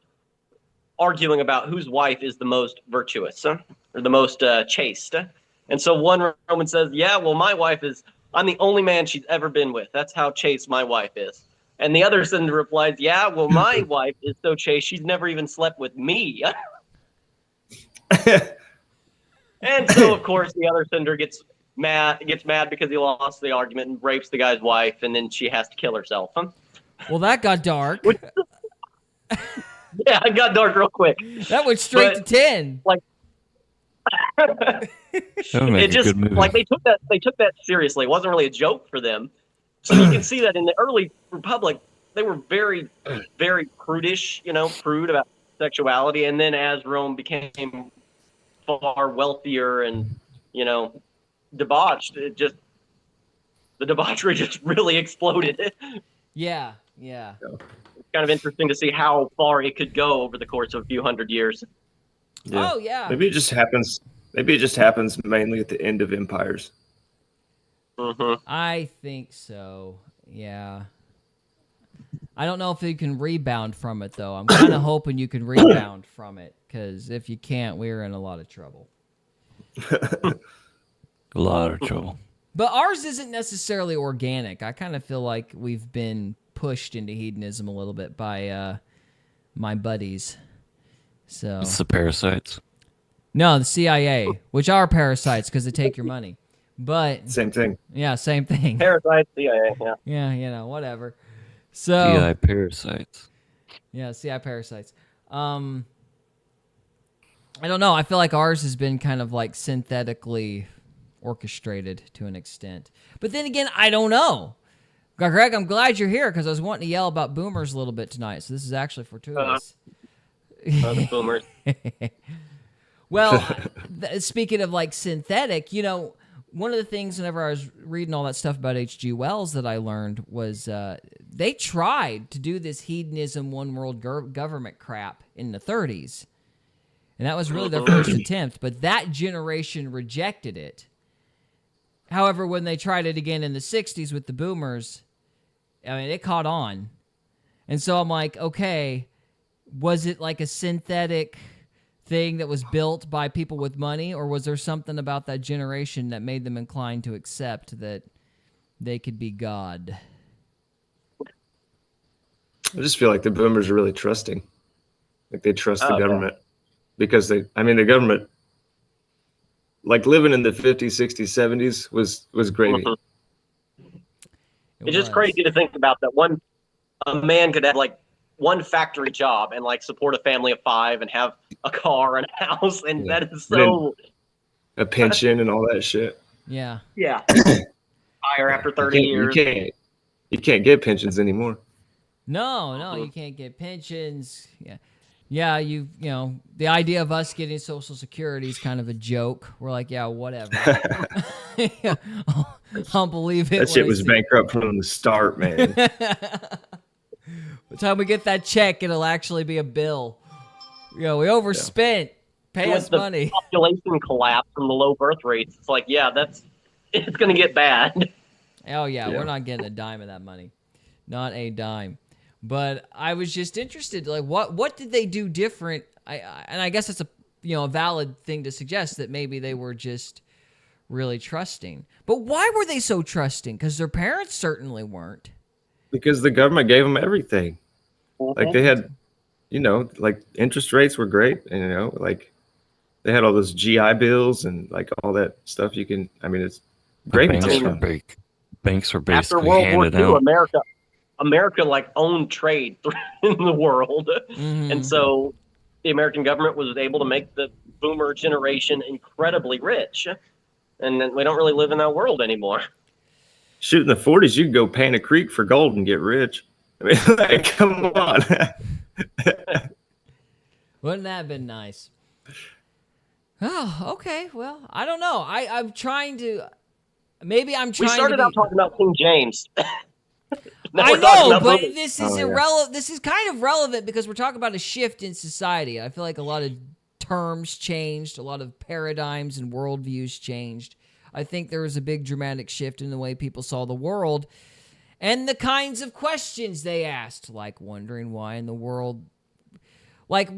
arguing about whose wife is the most virtuous or the most chaste. And so one Roman says, yeah, well, my wife is, I'm the only man she's ever been with. That's how chaste my wife is. And the other senator replies, yeah, well, my wife is so chaste, she's never even slept with me. And so, of course, the other senator gets mad because he lost the argument and rapes the guy's wife, and then she has to kill herself. Well, that got dark. Yeah, it got dark real quick. That went straight to 10. Like, it just like they took that seriously. It wasn't really a joke for them. So you can see that in the early Republic, they were very, very prudish, prude about sexuality. And then as Rome became far wealthier and, debauched, the debauchery just really exploded. Yeah. Kind kind of interesting to see how far it could go over the course of a few hundred years. Yeah. Oh, yeah. Maybe it just happens. Maybe it just happens mainly at the end of empires. I think so. Yeah. I don't know if you can rebound from it, though. I'm kind of hoping you can rebound from it, because if you can't, we're in a lot of trouble. A lot of trouble. But ours isn't necessarily organic. I kind of feel like we've been pushed into hedonism a little bit by my buddies. So It's the parasites. no, the CIA, which are parasites because they take your money. But Same thing. yeah, same thing. Parasites, CIA, yeah. Yeah, you know, whatever. So GI parasites. yeah, CI parasites. I don't know. I feel like ours has been kind of like synthetically orchestrated to an extent. But then again, I don't know. Greg, I'm glad you're here because I was wanting to yell about boomers a little bit tonight. So this is actually fortuitous. The boomers. Well, speaking of like synthetic, you know, one of the things whenever I was reading all that stuff about H.G. Wells that I learned was they tried to do this hedonism, one world government crap in the 30s. And that was really their first attempt, but that generation rejected it. However, when they tried it again in the 60s with the boomers, I mean, it caught on. And so I'm like, okay, was it like a synthetic thing that was built by people with money, or was there something about that generation that made them inclined to accept that they could be God? I just feel like the boomers are really trusting. Like they trust the government because the government, like living in the 50s, 60s, 70s was gravy. It's just crazy to think about that a man could have like one factory job and like support a family of 5 and have a car and a house, and that is so a pension and all that shit. Yeah. Yeah. Hire after 30 years. You can't get pensions anymore. No, you can't get pensions. Yeah, you know, the idea of us getting Social Security is kind of a joke. We're like, yeah, whatever. I'll believe it. That shit was bankrupt from the start, man. By the time we get that check, it'll actually be a bill. You know, we overspent. Pay us the money. Population collapse from the low birth rates. It's like, yeah, it's going to get bad. Oh, yeah, we're not getting a dime of that money. Not a dime. But I was just interested, like, what did they do different? And I guess it's a valid thing to suggest that maybe they were just really trusting. But why were they so trusting? Because their parents certainly weren't. Because the government gave them everything. Like they had, like interest rates were great, and like they had all those GI bills and like all that stuff. It's great. Banks were basically after World War handed II, out. America like owned trade in the world, and so the American government was able to make the boomer generation incredibly rich, and then we don't really live in that world anymore. Shoot, in the 40s, you could go paint a creek for gold and get rich. I mean, like, come on. Wouldn't that have been nice? Oh, okay. Well, I don't know. I'm trying to. Maybe I'm trying. We started out talking about King James. I know, but this is irrelevant. This is kind of relevant because we're talking about a shift in society. I feel like a lot of terms changed, a lot of paradigms and worldviews changed. I think there was a big dramatic shift in the way people saw the world and the kinds of questions they asked, like wondering why in the world, like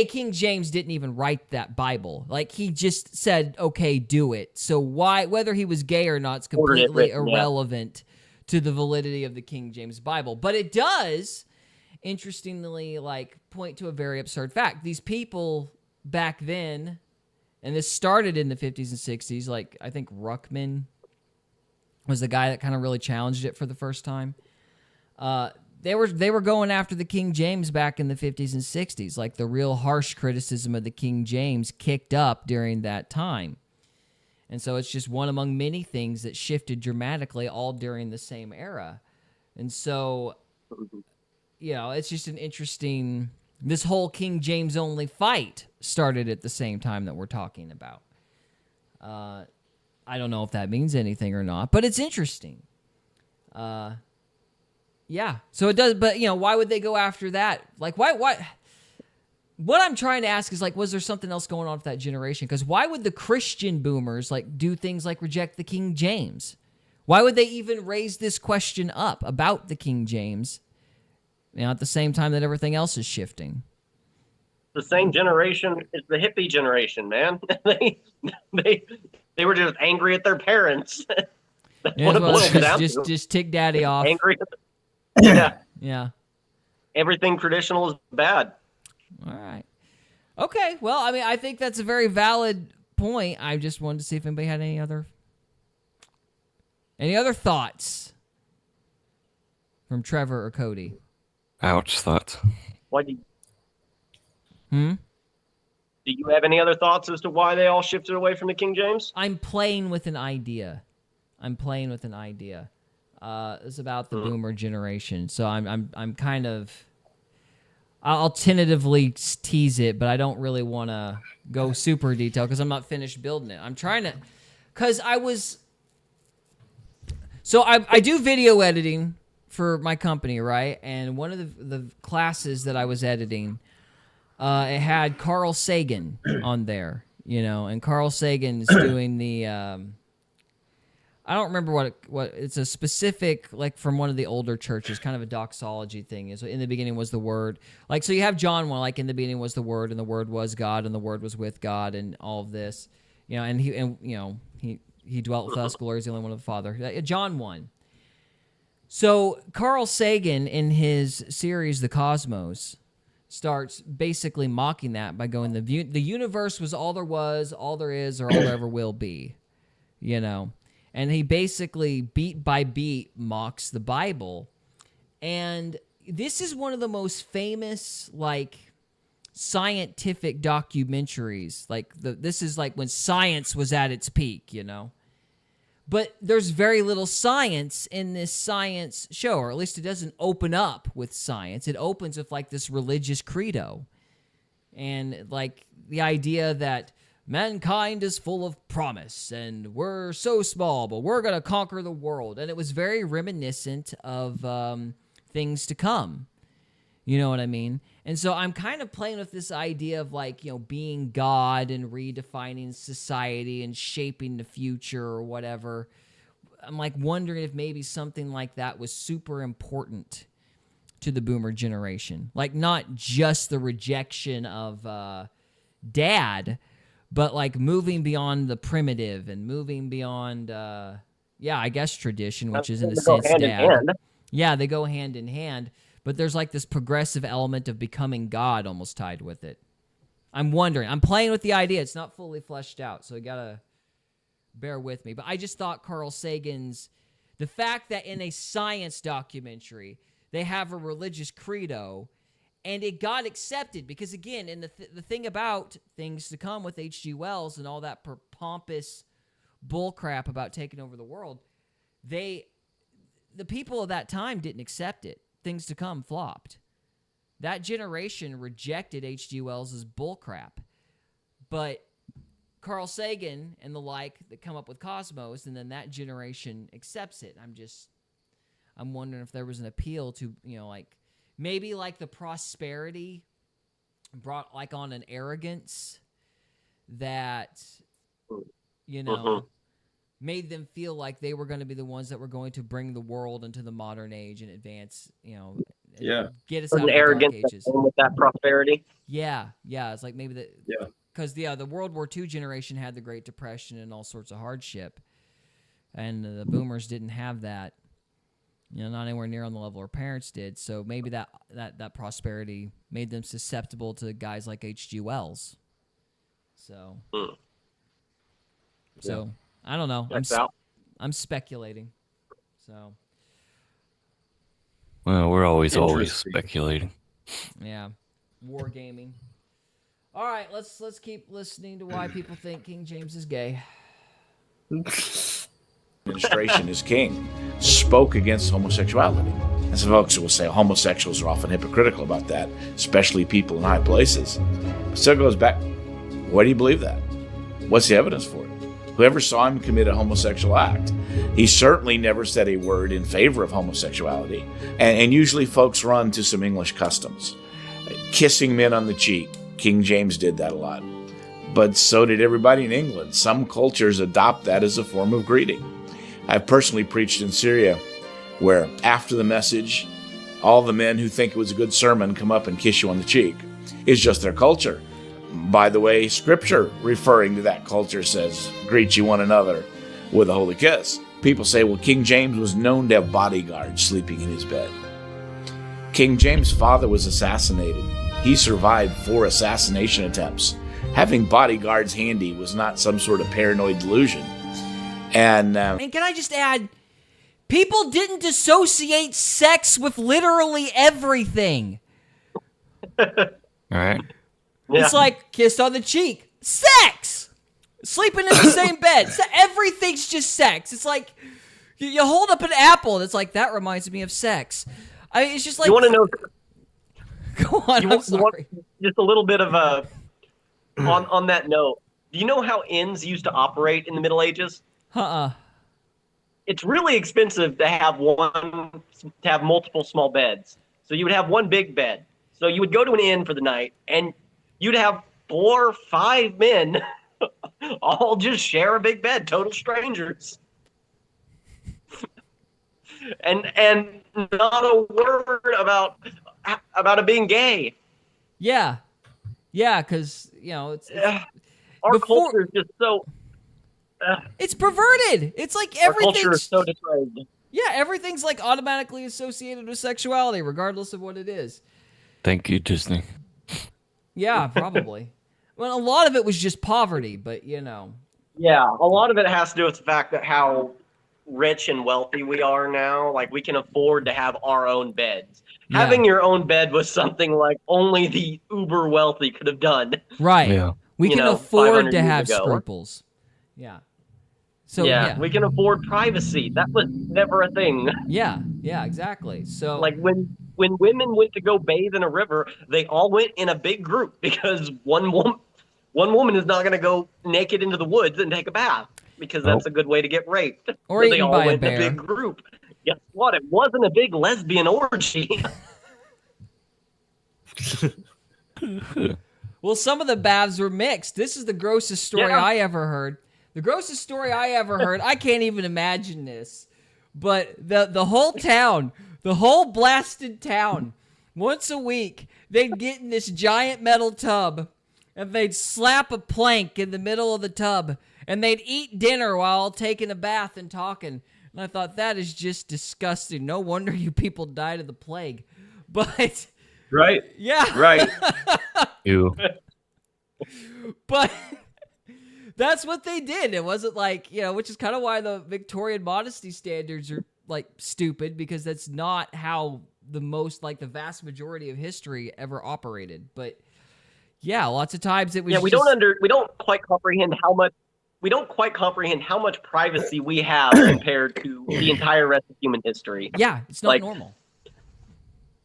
King James didn't even write that Bible. Like he just said, okay, do it. So why, whether he was gay or not, is completely irrelevant to the validity of the King James Bible. But it does, interestingly, like point to a very absurd fact. These people back then, and this started in the 50s and 60s, like I think Ruckman was the guy that kind of really challenged it for the first time. They were going after the King James back in the 50s and 60s. Like the real harsh criticism of the King James kicked up during that time. And so it's just one among many things that shifted dramatically all during the same era. And so, it's just an interesting... This whole King James only fight started at the same time that we're talking about. I don't know if that means anything or not, but it's interesting. Yeah. So it does, but why would they go after that? Like, why? What I'm trying to ask is, like, was there something else going on with that generation? Because why would the Christian boomers, like, do things like reject the King James? Why would they even raise this question up about the King James, at the same time that everything else is shifting? The same generation as the hippie generation, man. they were just angry at their parents. That's what it boils down to. Just tick daddy off. Angry. Yeah. Yeah. Everything traditional is bad. All right. Okay. Well, I mean, I think that's a very valid point. I just wanted to see if anybody had any other thoughts from Trevor or Cody. Ouch thoughts. What do you have any other thoughts as to why they all shifted away from the King James? I'm playing with an idea. It's about the boomer generation. So I'm kind of, I'll tentatively tease it, but I don't really want to go super detailed because I'm not finished building it. I'm trying to, because I do video editing for my company, right? And one of the classes that I was editing, it had Carl Sagan on there, and Carl Sagan is doing the, I don't remember what it's a specific, like, from one of the older churches, kind of a doxology thing. Is in the beginning was the Word. Like, so you have John 1, like, in the beginning was the Word, and the Word was God, and the Word was with God, and all of this, and he dwelt with us, glory is the only one of the Father. John 1. So Carl Sagan, in his series The Cosmos, starts basically mocking that by going, the universe was all there was, all there is, or all there ever will be, And he basically, beat by beat, mocks the Bible. And this is one of the most famous, like, scientific documentaries. Like, this is like when science was at its peak, But there's very little science in this science show, or at least it doesn't open up with science. It opens with, like, this religious credo. And, like, the idea that mankind is full of promise, and we're so small, but we're going to conquer the world. And it was very reminiscent of things to come. You know what I mean? And so I'm kind of playing with this idea of, like, being God and redefining society and shaping the future or whatever. I'm, like, wondering if maybe something like that was super important to the boomer generation. Like, not just the rejection of dad, but, like, moving beyond the primitive and moving beyond, I guess tradition, which is in a sense dad. Yeah, they go hand in hand. But there's, like, this progressive element of becoming God almost tied with it. I'm wondering. I'm playing with the idea. It's not fully fleshed out, so you got to bear with me. But I just thought Carl Sagan's, the fact that in a science documentary they have a religious credo, and it got accepted because, again, and the thing about things to come with H.G. Wells and all that pompous bullcrap about taking over the world, the people of that time didn't accept it. Things to Come flopped. That generation rejected H.G. Wells' bullcrap. But Carl Sagan and the like that come up with Cosmos, and then that generation accepts it. I'm wondering if there was an appeal to, like, maybe like the prosperity brought, like, on an arrogance that, made them feel like they were going to be the ones that were going to bring the world into the modern age and advance, get us out of the dark ages. With that prosperity. Yeah. It's like maybe because the World War II generation had the Great Depression and all sorts of hardship, and the boomers didn't have that. Not anywhere near on the level our parents did. So maybe that prosperity made them susceptible to guys like H.G. Wells. So. I don't know. I'm speculating. So. Well, we're always speculating. Yeah. Wargaming. All right, let's keep listening to why people think King James is gay. Administration as king spoke against homosexuality. And some folks will say homosexuals are often hypocritical about that, especially people in high places. But still goes back, why do you believe that? What's the evidence for it? whoever saw him commit a homosexual act. He certainly never said a word in favor of homosexuality. And usually folks run to some English customs. Kissing men on the cheek. King James did that a lot. But so did everybody in England. Some cultures adopt that as a form of greeting. I've personally preached in Syria where after the message, all the men who think it was a good sermon come up and kiss you on the cheek. It's just their culture. By the way, Scripture referring to that culture says, greet you one another with a holy kiss. People say, well, King James was known to have bodyguards sleeping in his bed. King James' father was assassinated. He survived 4 assassination attempts. Having bodyguards handy was not some sort of paranoid delusion. And can I just add, people didn't associate sex with literally everything. All right. Yeah. It's like kissed on the cheek. Sex! Sleeping in the same bed. Everything's just sex. It's like you hold up an apple and it's like, that reminds me of sex. I mean, it's just like... You want to know? Go on, I'm sorry. Just a little bit of a... on that note, do you know how inns used to operate in the Middle Ages? It's really expensive to have multiple small beds. So you would have one big bed. So you would go to an inn for the night, and you'd have 4 or 5 men all just share a big bed, total strangers. and not a word about it being gay. Yeah, because it's our culture is just so. It's perverted. It's like Our everything's culture is so depraved. Yeah, everything's like automatically associated with sexuality, regardless of what it is. Thank you, Disney. Yeah, probably. Well, a lot of it was just poverty, but Yeah, a lot of it has to do with the fact that how rich and wealthy we are now. Like, we can afford to have our own beds. Yeah. Having your own bed was something like only the uber wealthy could have done. Right. Yeah. We can afford 500 to years have ago. scruples. Yeah. So we can afford privacy. That was never a thing. Yeah, exactly. So Like when women went to go bathe in a river, they all went in a big group because one woman is not going to go naked into the woods and take a bath because that's a good way to get raped. Or So they eaten all by a went in bear. a big group. Guess what? It wasn't a big lesbian orgy. Well, some of the baths were mixed. This is the grossest story I ever heard. The grossest story I ever heard. I can't even imagine this. But the whole town, the whole blasted town, once a week, they'd get in this giant metal tub and they'd slap a plank in the middle of the tub and they'd eat dinner while taking a bath and talking. And I thought, that is just disgusting. No wonder you people died of the plague. But Right. yeah. Right. You. But that's what they did. It wasn't like, which is kind of why the Victorian modesty standards are like stupid, because that's not how the vast majority of history ever operated. But yeah, lots of times it was we don't quite comprehend how much privacy we have compared to the entire rest of human history. Yeah, it's not normal.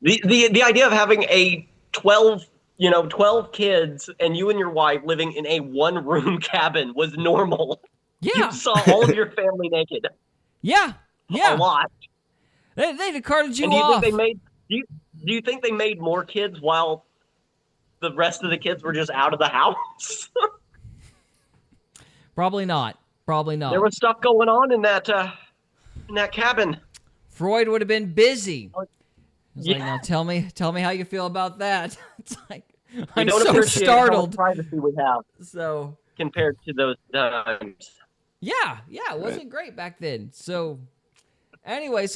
The idea of having a 12 kids and you and your wife living in a 1-room cabin was normal. Yeah. You saw all of your family naked. Yeah. A lot. They'd carted you And do you off. think do you think they made more kids while the rest of the kids were just out of the house? Probably not. There was stuff going on in that cabin. Freud would have been busy. It's Yeah. like, now tell me how you feel about that. It's like, We I'm don't so appreciate startled. how much privacy we have So compared to those times. yeah, it wasn't great back then. So anyway,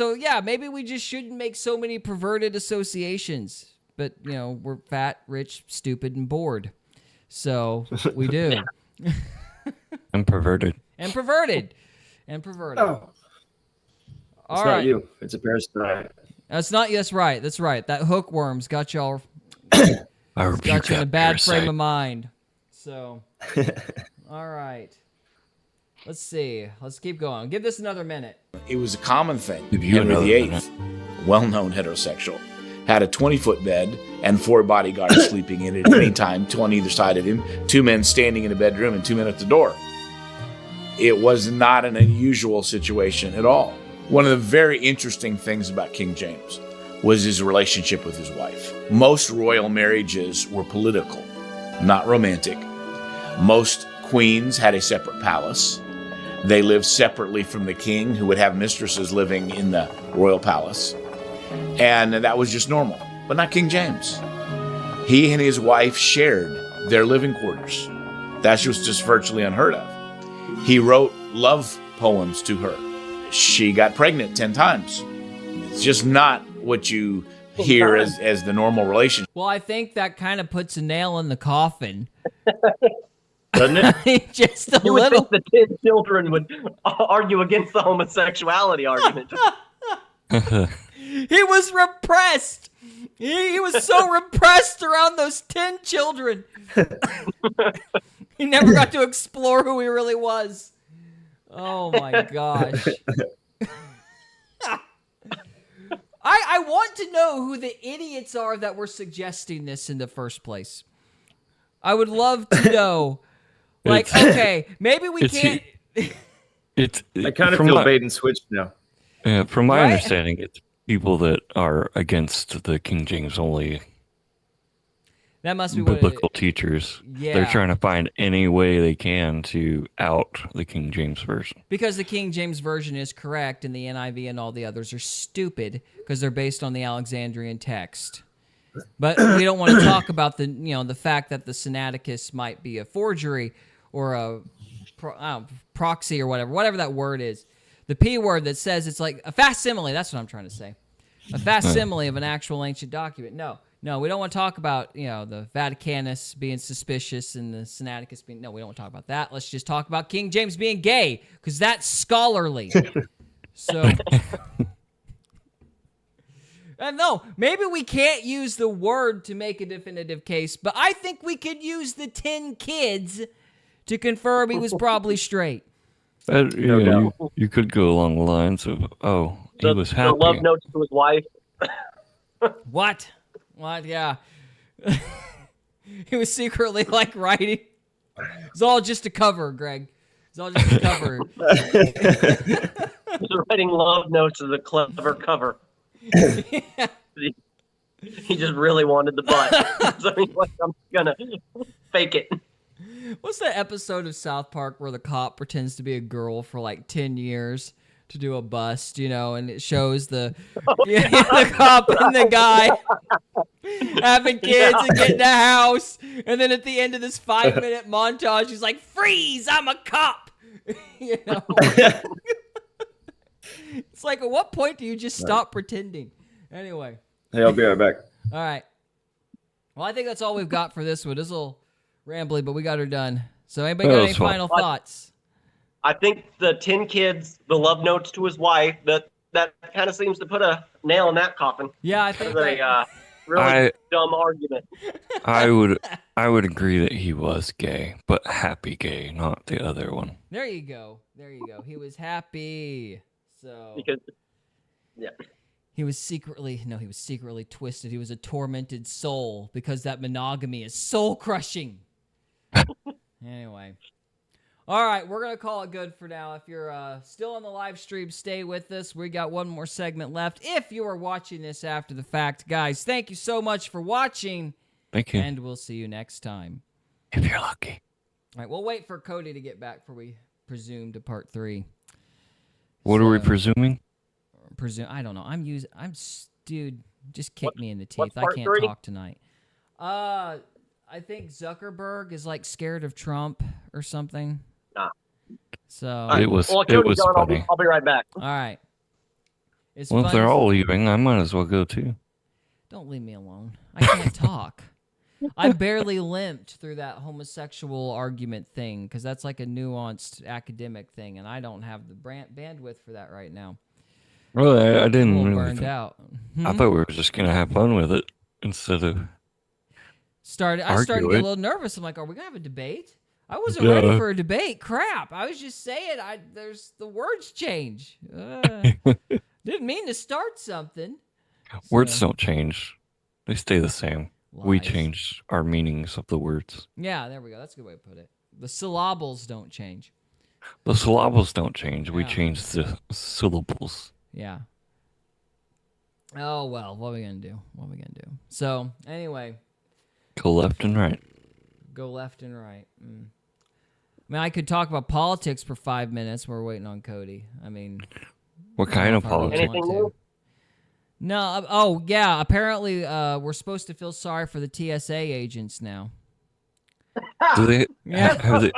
maybe we just shouldn't make so many perverted associations. But we're fat, rich, stupid, and bored. So we do. I'm perverted. And perverted. Oh. All It's right. not you. It's a parasite. That's right. That's right. That hookworm's got y'all I rebuke got you in a that bad frame parasite. of mind. So, all right. Let's see. Let's keep going. Give this another minute. It was a common thing. Give you Henry another VIII, minute. well-known heterosexual, had a 20-foot bed and 4 bodyguards sleeping in it at any time, 2 on either side of him, 2 men standing in a bedroom and 2 men at the door. It was not an unusual situation at all. One of the very interesting things about King James was his relationship with his wife. Most royal marriages were political, not romantic. Most queens had a separate palace. They lived separately from the king, who would have mistresses living in the royal palace. And that was just normal, but not King James. He and his wife shared their living quarters. That was just virtually unheard of. He wrote love poems to her. She got pregnant 10 times. It's just not what you hear as the normal relationship. Well, I think that kind of puts a nail in the coffin. Doesn't it? Just a You would little. think the 10 children would argue against the homosexuality argument. He was repressed. He was so repressed around those 10 children. He never got to explore who he really was. Oh my gosh. I want to know who the idiots are that were suggesting this in the first place. I would love to know. Like, okay, maybe we can't. I kind of feel bait and switch now. Yeah, from my Right? understanding, it's people that are against the King James only That must be what biblical teachers. Yeah. They're trying to find any way they can to out the King James version. Because the King James Version is correct and the NIV and all the others are stupid because they're based on the Alexandrian text. But we don't want to talk about the fact that the Sinaiticus might be a forgery or a proxy or whatever that word is. The P word that says it's like a facsimile. That's what I'm trying to say. A facsimile of an actual ancient document. No, we don't want to talk about, the Vaticanus being suspicious and the Sinaiticus being... No, we don't want to talk about that. Let's just talk about King James being gay, because that's scholarly. So... And no, maybe we can't use the word to make a definitive case, but I think we could use the 10 kids to confirm he was probably straight. You could go along the lines of, he was happy. The love notes to his wife. What? Yeah. He was secretly writing. It's all just a cover, Greg. It's all just a cover. He's writing love notes as a clever cover. Yeah. He just really wanted the butt. So he's like, I'm gonna fake it. What's that episode of South Park where the cop pretends to be a girl for 10 years to do a bust, and it shows the cop and the guy having kids and getting a house, and then at the end of this 5-minute montage, he's like, "Freeze! I'm a cop." It's like, at what point do you just stop pretending? Anyway. Hey, I'll be right back. All right. Well, I think that's all we've got for this one. This a little rambly, but we got her done. So anybody got any final thoughts? I think the 10 kids, the love notes to his wife, that kind of seems to put a nail in that coffin. Yeah, I think It's a really dumb argument. I would agree that he was gay, but happy gay, not the other one. There you go. He was happy. So Because, yeah. he was secretly twisted. He was a tormented soul because that monogamy is soul crushing. Anyway. All right, we're going to call it good for now. If you're still on the live stream, stay with us. We got one more segment left. If you are watching this after the fact, guys, thank you so much for watching. Thank you. And we'll see you next time. If you're lucky. All right, we'll wait for Cody to get back before we presume to part 3. What are we presuming? I don't know. Dude, just kick me in the teeth. What's I part can't 3? talk tonight. I think Zuckerberg is scared of Trump or something. Nah. So It was Cody's gone, funny. I'll be right back. all right. It's Well, if funny. they're all leaving, I might as well go too. Don't leave me alone. I can't talk. I barely limped through that homosexual argument thing because that's like a nuanced academic thing, and I don't have the bandwidth for that right now. Well, I I'm a didn't little really burned out. I thought we were just going to have fun with it instead of... I started to get a little nervous. I'm like, are we gonna have a debate? I wasn't ready for a debate. Crap. I was just saying there's the words change. Didn't mean to start something. Words don't change. They stay the same. We Lies. change our meanings of the words. Yeah, there we go. That's a good way to put it. The syllables don't change. The syllables don't change. We Yeah. change the syllables. Yeah. Oh well, what are we gonna do? What are we gonna do? So anyway, Go left and right. go left and right. I mean, I could talk about politics for 5 minutes. We're waiting on Cody. I mean, What I don't kind know of if I really politics? Anything want to. new? No. Oh yeah. Apparently, we're supposed to feel sorry for the TSA agents now. Do they? Yeah. Have they?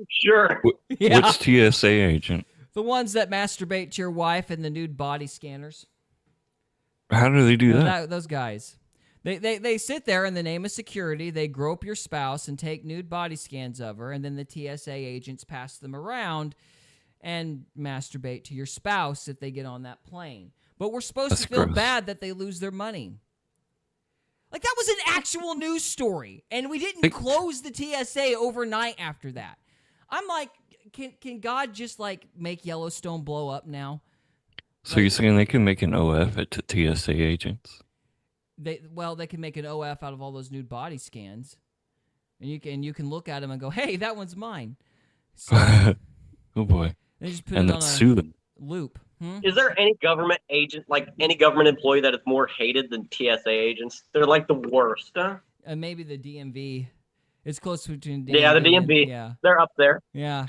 Sure. Yeah. Which TSA agent? The ones that masturbate to your wife and the nude body scanners. How do they do that? Those guys. They sit there in the name of security. They grope your spouse and take nude body scans of her, and then the TSA agents pass them around and masturbate to your spouse if they get on that plane. But we're supposed That's to feel gross. bad that they lose their money. Like, that was an actual news story, and we didn't They- close the TSA overnight after that. I'm like, can God just, like, make Yellowstone blow up now? So you're saying they can make an OF at TSA agents? They can make an OF out of all those nude body scans, and you can look at them and go, "Hey, that one's mine." So Oh boy! they just put And it then on a sue them. loop. Is there any government agent, like any government employee, that is more hated than TSA agents? They're like the worst. Huh? Maybe the DMV. It's close between DMV. Yeah, the and- DMV. Yeah, They're up there. yeah,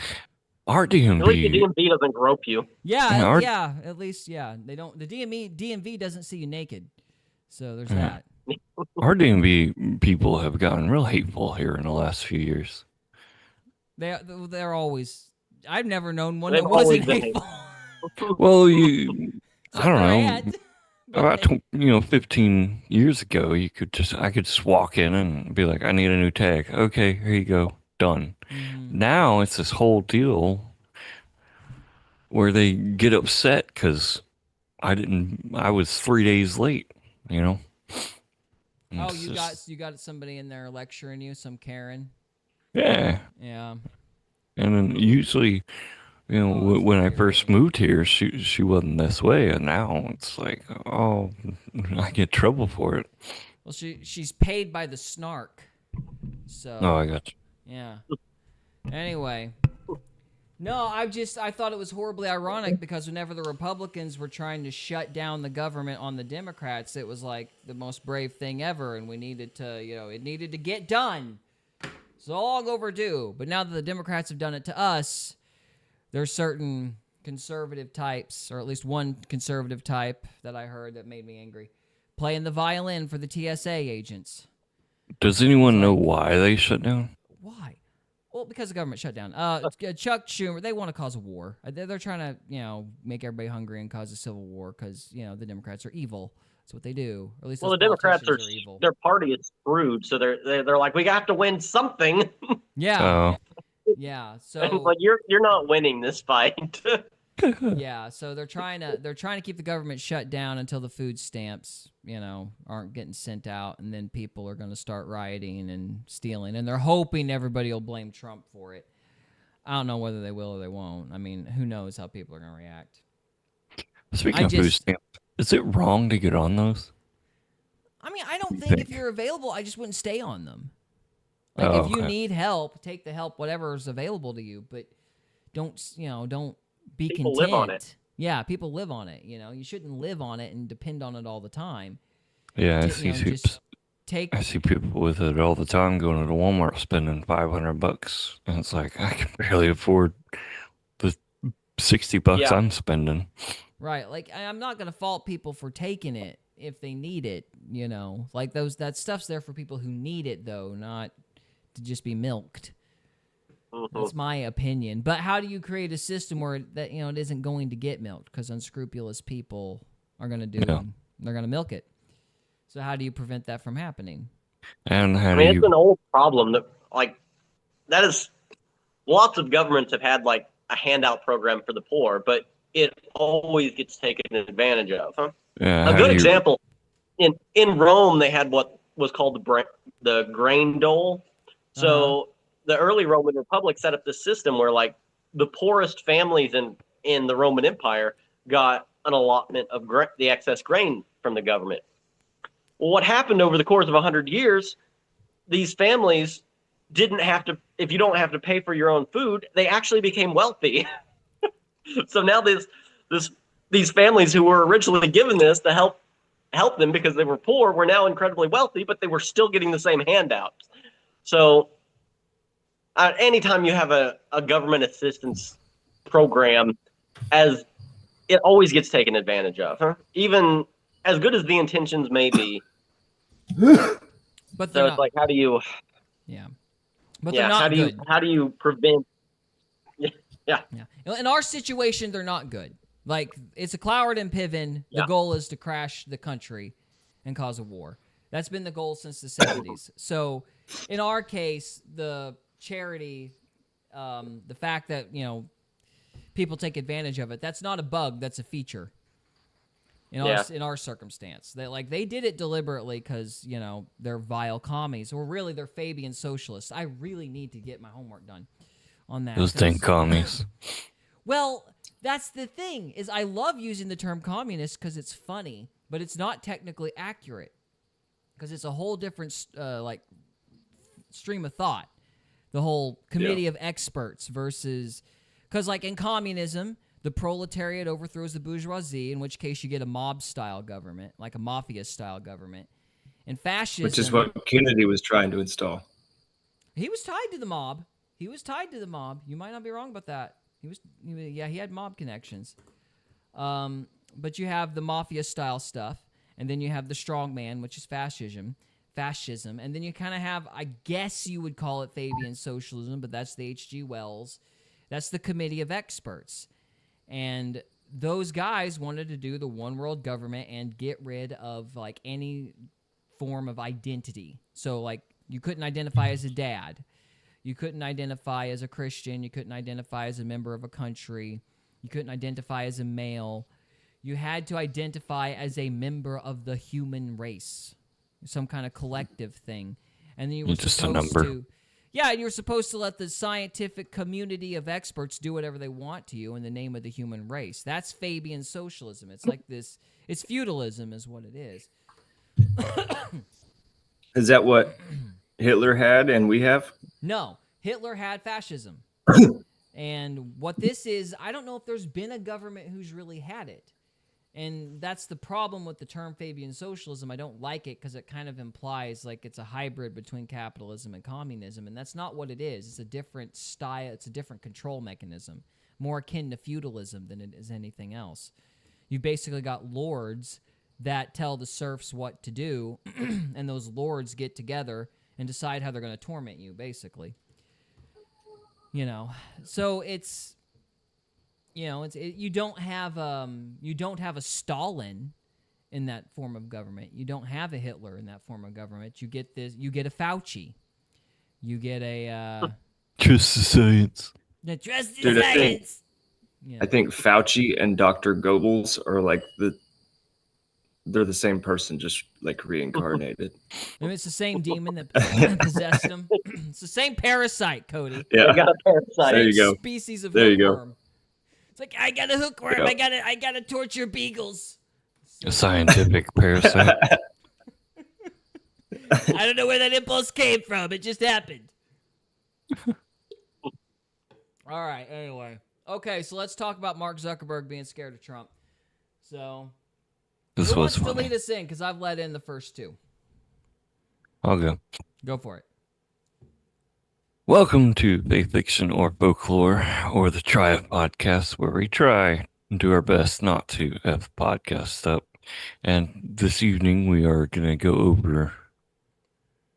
Our At least the DMV. DMV doesn't grope you. yeah, Yeah, our- yeah. At least, yeah. They don't. The DMV doesn't see you naked, so there's Yeah. that. Our DMV people have gotten real hateful here in the last few years. They're always. I've never known one They've that wasn't always been hateful. Well, I don't know. Rant, but About they- 15 years ago, I could just walk in and be like, I need a new tag. Okay, here you go, done. Now it's this whole deal where they get upset because I was 3 days late. You know. And Oh, it's just- you got somebody in there lecturing you, some Karen. Yeah. Yeah. And then usually, when I first moved here, she wasn't this way, and now it's like, oh, I get trouble for it. Well, she's paid by the snark. So Oh, I got you. yeah. Anyway, no, I thought it was horribly ironic because whenever the Republicans were trying to shut down the government on the Democrats, it was like the most brave thing ever, and we needed to, it needed to get done. It's long overdue. But now that the Democrats have done it to us, there's certain conservative types, or at least one conservative type that I heard that made me angry, playing the violin for the TSA agents. Does anyone know why they shut down? Why? Well, because the government shut down. Chuck Schumer, they want to cause a war. They're trying to, make everybody hungry and cause a civil war because, the Democrats are evil. That's what they do. Or at least Well, those the Democrats politicians are evil. their party is screwed, so they're like, we have to win something. Yeah. Oh, Yeah. And So like you're not winning this fight. yeah, so they're trying to keep the government shut down until the food stamps, aren't getting sent out, and then people are going to start rioting and stealing, and they're hoping everybody will blame Trump for it. I don't know whether they will or they won't. I mean, who knows how people are going to react. speaking of food stamps, is it wrong to get on those? I mean, I don't think if think? you're available, I just wouldn't stay on them. Like, Oh, if you okay. need help, take the help, whatever is available to you, but don't be People content. live on it. Yeah, people live on it. You shouldn't live on it and depend on it all the time. Yeah, I Ju- see. just take. I see people with it all the time going to the Walmart spending $500, and it's like I can barely afford the $60 Yeah. I'm spending. Right, like I'm not gonna fault people for taking it if they need it. Like that stuff's there for people who need it, though, not to just be milked. That's my opinion. But how do you create a system where that it isn't going to get milked? Because unscrupulous people are going to do. Yeah. They're going to milk it. So how do you prevent that from happening? And how I do mean, you? it's an old problem that is. Lots of governments have had like a handout program for the poor, but it always gets taken advantage of. Huh? Yeah, A how good do you- example in Rome, they had what was called the grain dole. So the early Roman Republic set up this system where like the poorest families in the Roman Empire got an allotment of the excess grain from the government. Well, what happened over the course of 100 years? These families didn't have to, if you don't have to pay for your own food, they actually became wealthy. So now these families who were originally given this to help them because they were poor were now incredibly wealthy, but they were still getting the same handouts. So anytime you have a government assistance program, as it always gets taken advantage of, huh? Even as good as the intentions may be. But So it's like, how do you? Yeah, but they're not good. How do you prevent? Yeah. Yeah. In our situation, they're not good. Like, it's a Cloward and Piven. The Yeah. goal is to crash the country and cause a war. That's been the goal since the 70s. So, in our case, the charity, the fact that, people take advantage of it, that's not a bug, that's a feature. In our circumstance. They did it deliberately because, they're vile commies, or really they're Fabian socialists. I really need to get my homework done on that. Those dang commies. Well, that's the thing, is I love using the term communist because it's funny, but it's not technically accurate because it's a whole different stream of thought. The whole committee of experts versus, because in communism, the proletariat overthrows the bourgeoisie, in which case you get a mob-style government, like a mafia-style government. And fascism, which is what Kennedy was trying to install. He was tied to the mob. You might not be wrong about that. He had mob connections. But you have the mafia-style stuff, and then you have the strongman, which is fascism, and then you kind of have, I guess you would call it Fabian socialism, but that's the H.G. Wells. That's the committee of experts. And those guys wanted to do the one world government and get rid of, any form of identity. So, you couldn't identify as a dad. You couldn't identify as a Christian. You couldn't identify as a member of a country. You couldn't identify as a male. You had to identify as a member of the human race, some kind of collective thing. And then you were just supposed a number. to... Yeah, and you're supposed to let the scientific community of experts do whatever they want to you in the name of the human race. That's Fabian socialism. It's like this... It's feudalism is what it is. Is that what Hitler had and we have? No, Hitler had fascism. And what this is, I don't know if there's been a government who's really had it. And that's the problem with the term Fabian socialism. I don't like it because it kind of implies it's a hybrid between capitalism and communism. And that's not what it is. It's a different style. It's a different control mechanism, more akin to feudalism than it is anything else. You basically got lords that tell the serfs what to do, and those lords get together and decide how they're going to torment you, basically. So it's... you don't have a Stalin in that form of government. You don't have a Hitler in that form of government. You get a Fauci. You get a Trust the science. the trust Dude, in science. I think Fauci and Dr. Goebbels are they're the same person, just reincarnated. Maybe it's the same demon that possessed him. It's the same parasite, Cody. Yeah, They got a parasite. There you Same go. species of There you go. hookworm. It's like, I got a hookworm. Yeah. I gotta torture beagles. A scientific parasite. I don't know where that impulse came from. It just happened. All right, anyway. Okay, so let's talk about Mark Zuckerberg being scared of Trump. So, This who was wants to funny. lead us in? Because I've let in the first two. I'll go. Go for it. Welcome to Faith Fiction or Folklore, or the Triumph Podcast, where we try and do our best not to F podcasts up. And this evening we are going to go over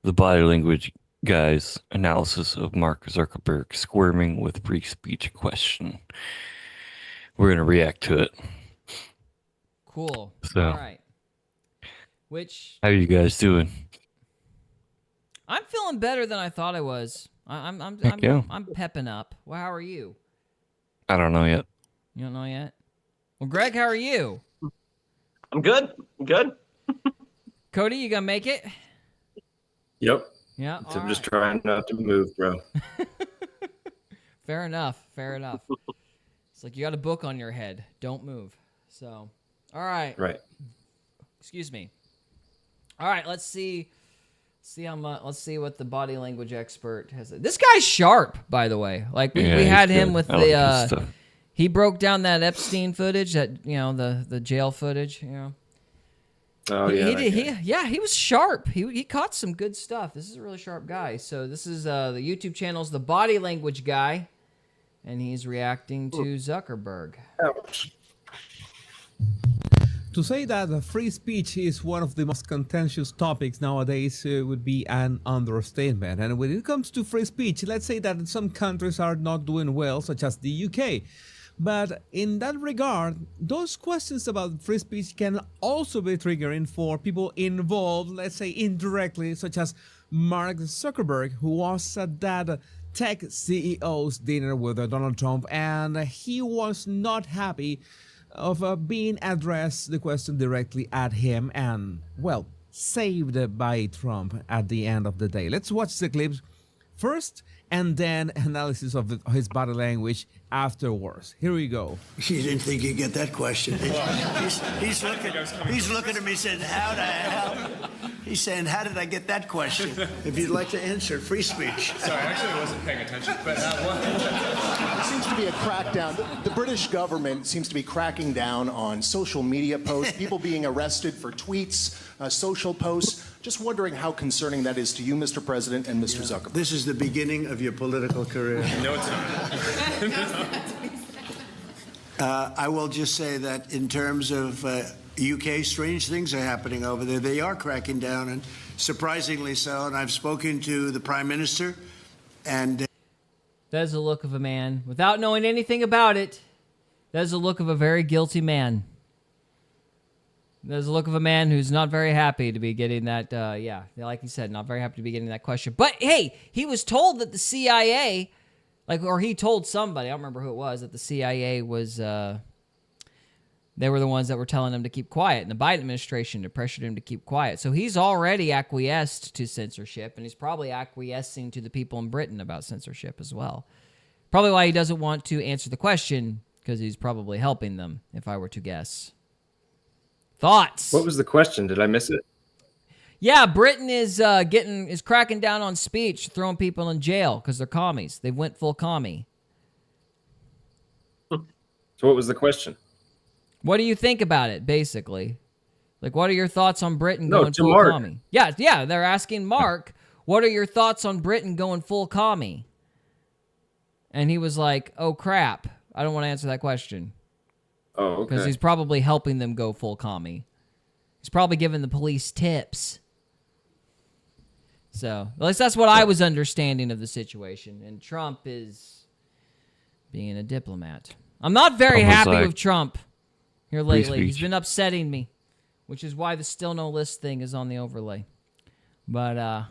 the body language guy's analysis of Mark Zuckerberg squirming with free speech question. We're going to react to it. Cool. So, All right. Which how you guys doing? I'm feeling better than I thought I was. I'm Heck yeah. pepping up. Well, how are you? I don't know yet. You don't know yet? Well, Greg, how are you? I'm good. Cody, you gonna make it? Yep. Yeah. So all I'm just right. trying not to move, bro. Fair enough. It's like you got a book on your head. Don't move. So, all right. Right. Excuse me. All right. Let's see Let's see what the body language expert has. This guy's sharp, by the way. Like we Yeah, had he's him good. with I like his the. stuff. He broke down that Epstein footage, that the jail footage. Oh he, yeah, he that did. guy. He was sharp. He caught some good stuff. This is a really sharp guy. So this is the YouTube channel's the body language guy, and he's reacting to Zuckerberg. Ouch. To say that free speech is one of the most contentious topics nowadays would be an understatement. And when it comes to free speech, let's say that some countries are not doing well, such as the UK. But in that regard, those questions about free speech can also be triggering for people involved, let's say indirectly, such as Mark Zuckerberg, who was at that tech CEO's dinner with Donald Trump, and he was not happy of being addressed the question directly at him and, well, saved by Trump at the end of the day. Let's watch the clips first and then analysis of his body language afterwards. Here we go. You didn't think you'd get that question, did you? He's looking at me saying, how the hell? He's saying, how did I get that question? If you'd like to answer, free speech. Sorry, actually I wasn't paying attention, but There seems to be a crackdown. The British government seems to be cracking down on social media posts, people being arrested for tweets, social posts. Just wondering how concerning that is to you, Mr. President, and Mr. Zuckerberg. This is the beginning of your political career. no, it's not. I will just say that in terms of UK, strange things are happening over there. They are cracking down, and surprisingly so. And I've spoken to the Prime Minister, and That is the look of a man, without knowing anything about it, that is the look of a very guilty man. That is the look of a man who's not very happy to be getting that, like you said, not very happy to be getting that question. But hey, he was told that the CIA, or he told somebody, I don't remember who it was, that the CIA was, they were the ones that were telling him to keep quiet. And the Biden administration had pressured him to keep quiet. So he's already acquiesced to censorship, and he's probably acquiescing to the people in Britain about censorship as well. Probably why he doesn't want to answer the question, because he's probably helping them, if I were to guess. Thoughts? What was the question? Did I miss it? Yeah, Britain is cracking down on speech, throwing people in jail because they're commies. They went full commie. So what was the question? What do you think about it, basically? Like, what are your thoughts on Britain No, going to full Mark. commie? Yeah, they're asking Mark, what are your thoughts on Britain going full commie? And he was like, oh, crap. I don't want to answer that question. Oh, Because okay. he's probably helping them go full commie. He's probably giving the police tips. So, at least that's what I was understanding of the situation. And Trump is being a diplomat. I'm not very Almost happy like with Trump here lately. He's speech. been upsetting me, which is why the still no list thing is on the overlay. But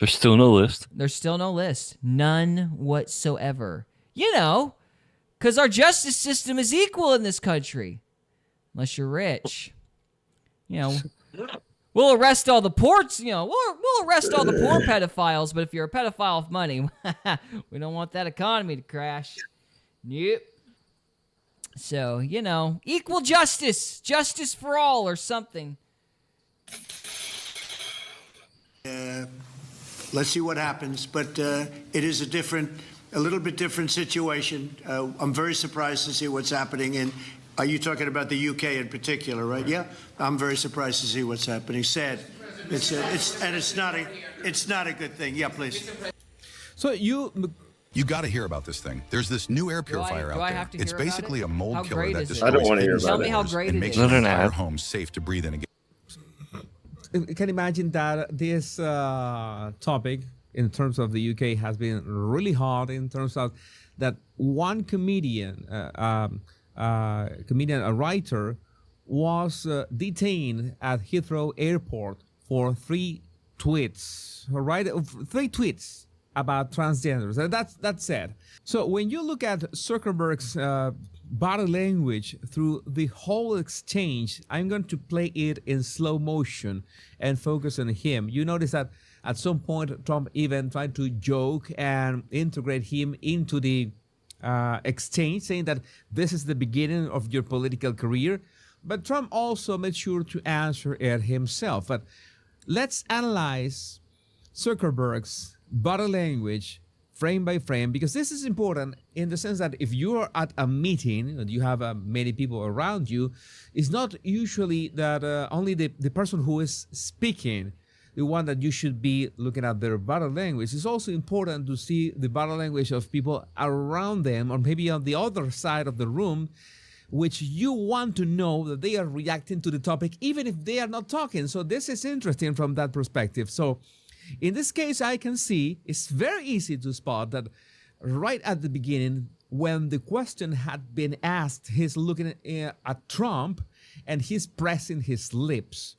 There's still no list. there's still no list. None whatsoever. Because our justice system is equal in this country. Unless you're rich. We'll arrest all the poor, we'll arrest all the poor pedophiles, but if you're a pedophile with money, we don't want that economy to crash. Nope. So, equal justice. Justice for all or something. let's see what happens. But it is a little bit different situation. I'm very surprised to see what's happening in. Are you talking about the UK in particular, right? Yeah, I'm very surprised to see what's happening. Sad. It's not a good thing. Yeah, please. So you got to hear about this thing. There's this new air purifier do I out have to there. It's hear about basically it? a mold How killer great that is it? destroys I don't wanna hear pigs about Tell me and how doors great and it makes is. your Is that an entire ad? home safe to breathe in again. can imagine that this topic in terms of the UK has been really hard in terms of that one comedian, a writer, was detained at Heathrow Airport for 3 tweets, right? 3 tweets about transgenders. And that's sad. So when you look at Zuckerberg's body language through the whole exchange, I'm going to play it in slow motion and focus on him. You notice that at some point, Trump even tried to joke and integrate him into the exchange, saying that this is the beginning of your political career. But Trump also made sure to answer it himself. But let's analyze Zuckerberg's body language frame by frame, because this is important in the sense that if you are at a meeting and you have many people around you, it's not usually that only the person who is speaking, the one that you should be looking at their body language. It's also important to see the body language of people around them, or maybe on the other side of the room, which you want to know that they are reacting to the topic, even if they are not talking. So this is interesting from that perspective. So in this case, I can see it's very easy to spot that right at the beginning, when the question had been asked, he's looking at Trump and he's pressing his lips.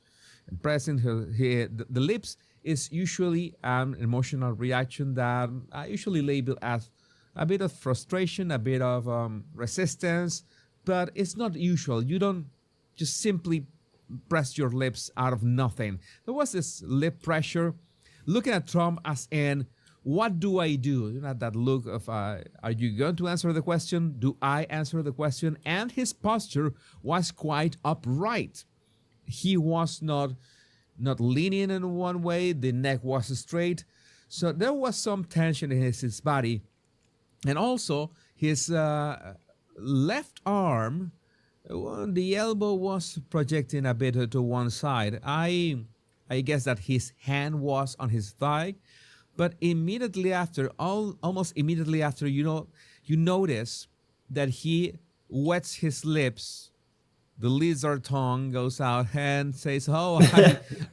And pressing the lips is usually an emotional reaction that I usually label as a bit of frustration, a bit of resistance, but it's not usual. You don't just simply press your lips out of nothing. There was this lip pressure, looking at Trump as in, what do I do? You know, that look of, are you going to answer the question? Do I answer the question? And his posture was quite upright. He was not leaning in one way. The neck was straight. So there was some tension in his body. And also his left arm, the elbow was projecting a bit to one side. I guess that his hand was on his thigh, but immediately after, almost immediately after, you notice that he wets his lips. The lizard tongue goes out and says, "Oh,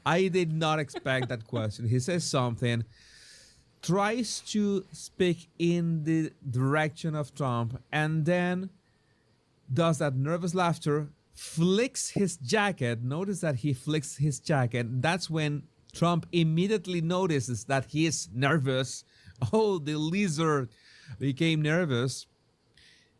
I did not expect that question." He says something, tries to speak in the direction of Trump, and then does that nervous laughter, flicks his jacket. Notice that he flicks his jacket. That's when Trump immediately notices that he is nervous. Oh, the lizard became nervous.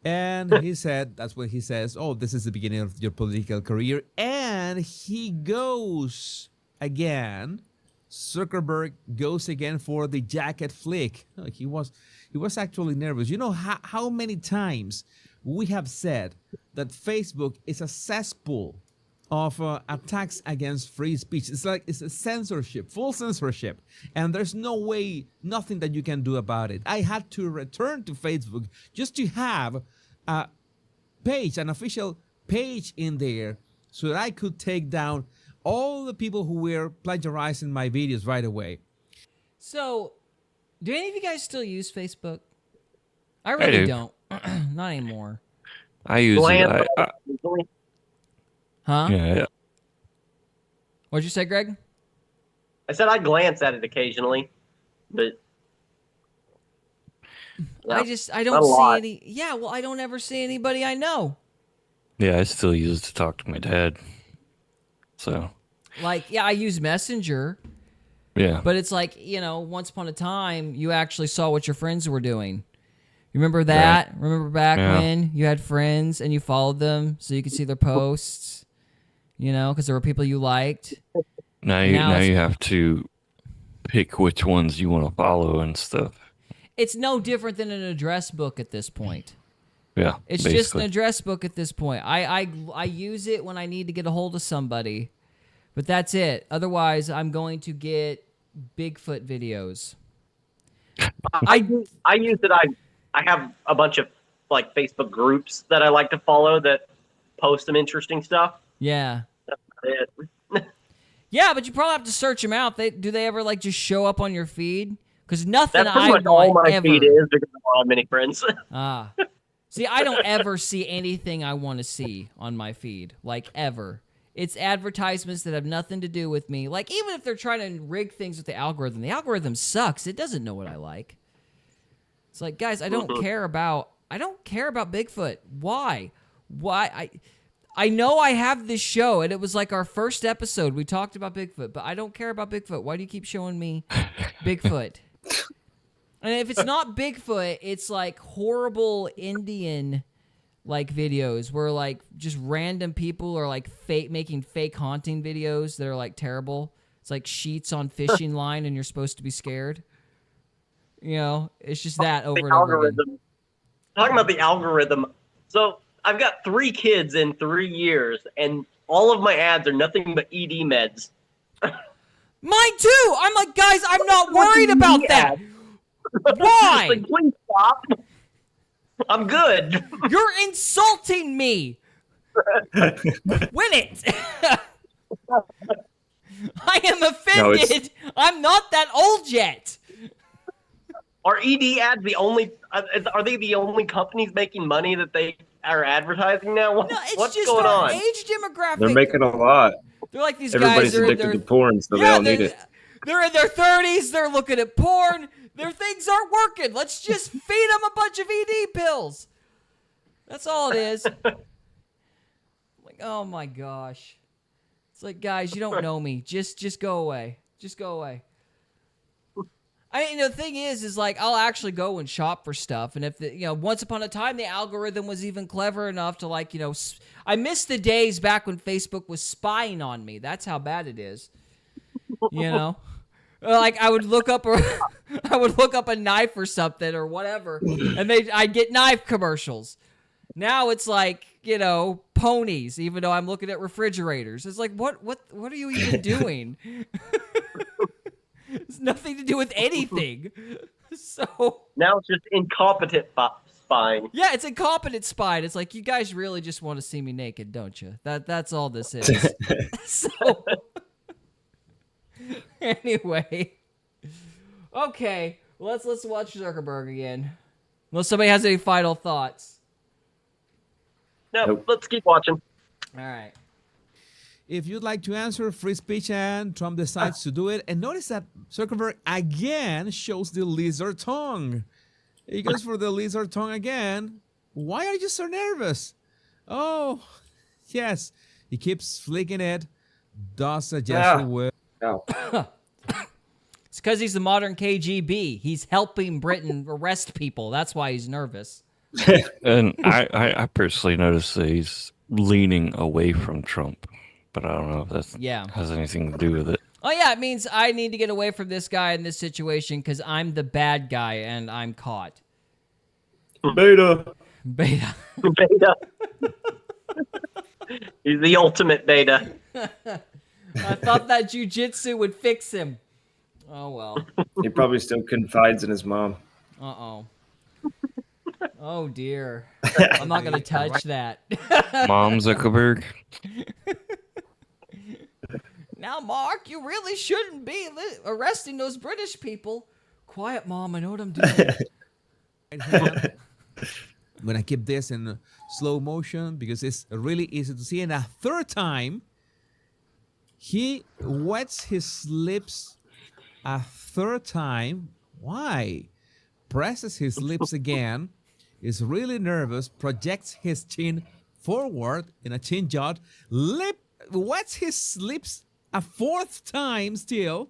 And he said, that's when he says, "Oh, this is the beginning of your political career." And he goes again. Zuckerberg goes again for the jacket flick. He was actually nervous. You know how many times we have said that Facebook is a cesspool of attacks against free speech. It's a censorship, full censorship, and there's nothing that you can do about it. I had to return to Facebook just to have a page, an official page in there, so that I could take down all the people who were plagiarizing my videos right away. So, do any of you guys still use Facebook? I really do. don't. Not anymore. I use Glance it. usually. Huh? Yeah. What'd you say, Greg? I said I glance at it occasionally, but yeah, I don't not a see lot. any. Yeah, well, I don't ever see anybody I know. Yeah, I still use it to talk to my dad. So, Like, yeah, I use Messenger, yeah. but it's like, once upon a time, you actually saw what your friends were doing. You remember that? Right. Remember back Yeah. when you had friends and you followed them so you could see their posts, because there were people you liked. Now you have to pick which ones you want to follow and stuff. It's no different than an address book at this point. Yeah, It's just an address book at this point. I use it when I need to get a hold of somebody, but that's it. Otherwise, I'm going to get Bigfoot videos. I use it. I have a bunch of like Facebook groups that I like to follow that post some interesting stuff. Yeah. That's about it. Yeah, but you probably have to search them out. Do they ever just show up on your feed? Because nothing That's pretty I much all want my ever. feed is because I don't have many friends. Ah. See, I don't ever see anything I want to see on my feed, ever. It's advertisements that have nothing to do with me. Even if they're trying to rig things with the algorithm sucks. It doesn't know what I like. It's like, guys, I don't care about Bigfoot. Why? I know I have this show, and it was our first episode. We talked about Bigfoot, but I don't care about Bigfoot. Why do you keep showing me Bigfoot? And if it's not Bigfoot, it's horrible Indian videos where just random people are making fake haunting videos that are terrible. It's sheets on fishing line and you're supposed to be scared. It's just that over and over again. Talking about the algorithm. So I've got 3 kids in 3 years, and all of my ads are nothing but ED meds. Mine too. I'm like, guys, I'm not worried about that. Why? Like, please stop. I'm good. You're insulting me. Win it. I am offended. I'm not that old yet. Are ED ads the only? Are they the only companies making money that they are advertising now? No, it's What's just going our on? age demographic. They're making a lot. They're like these Everybody's guys are addicted to porn, so they all need it. They're in their 30s. They're looking at porn. Their things aren't working. Let's just feed them a bunch of ED pills. That's all it is. Like, oh my gosh. It's like, guys, you don't know me. Just go away. Just go away. I mean, the thing is like, I'll actually go and shop for stuff. And if, once upon a time, the algorithm was even clever enough to, like, I miss the days back when Facebook was spying on me. That's how bad it is. Like, I would look up a knife or something or whatever, and I'd get knife commercials. Now it's like, ponies, even though I'm looking at refrigerators. It's like, what are you even doing? It's nothing to do with anything. So Now it's just incompetent spying. yeah, it's incompetent spying. It's like, you guys really just want to see me naked, don't you? That's all this is. So anyway, okay, let's watch Zuckerberg again. Unless somebody has any final thoughts. No, Nope. let's keep watching. All right. If you'd like to answer free speech and Trump decides to do it, and notice that Zuckerberg again shows the lizard tongue. He goes for the lizard tongue again. Why are you so nervous? Oh, yes. He keeps flicking it. Does a gesture with. No. It's because he's the modern KGB. He's helping Britain arrest people. That's why he's nervous. And I personally noticed that he's leaning away from Trump, but I don't know if that has anything to do with it. Oh, yeah, it means I need to get away from this guy in this situation because I'm the bad guy and I'm caught. Beta. Beta. Beta. He's the ultimate beta. I thought that jujitsu would fix him. Oh, well. He probably still confides in his mom. Uh-oh. Oh, dear. I'm not going to touch that. Mom Zuckerberg. Now, Mark, you really shouldn't be arresting those British people. Quiet, Mom. I know what I'm doing. I'm going to keep this in slow motion because it's really easy to see. And a third time, he wets his lips a third time. Why? Presses his lips again. Is really nervous. Projects his chin forward in a chin shot. Wets his lips a fourth time still.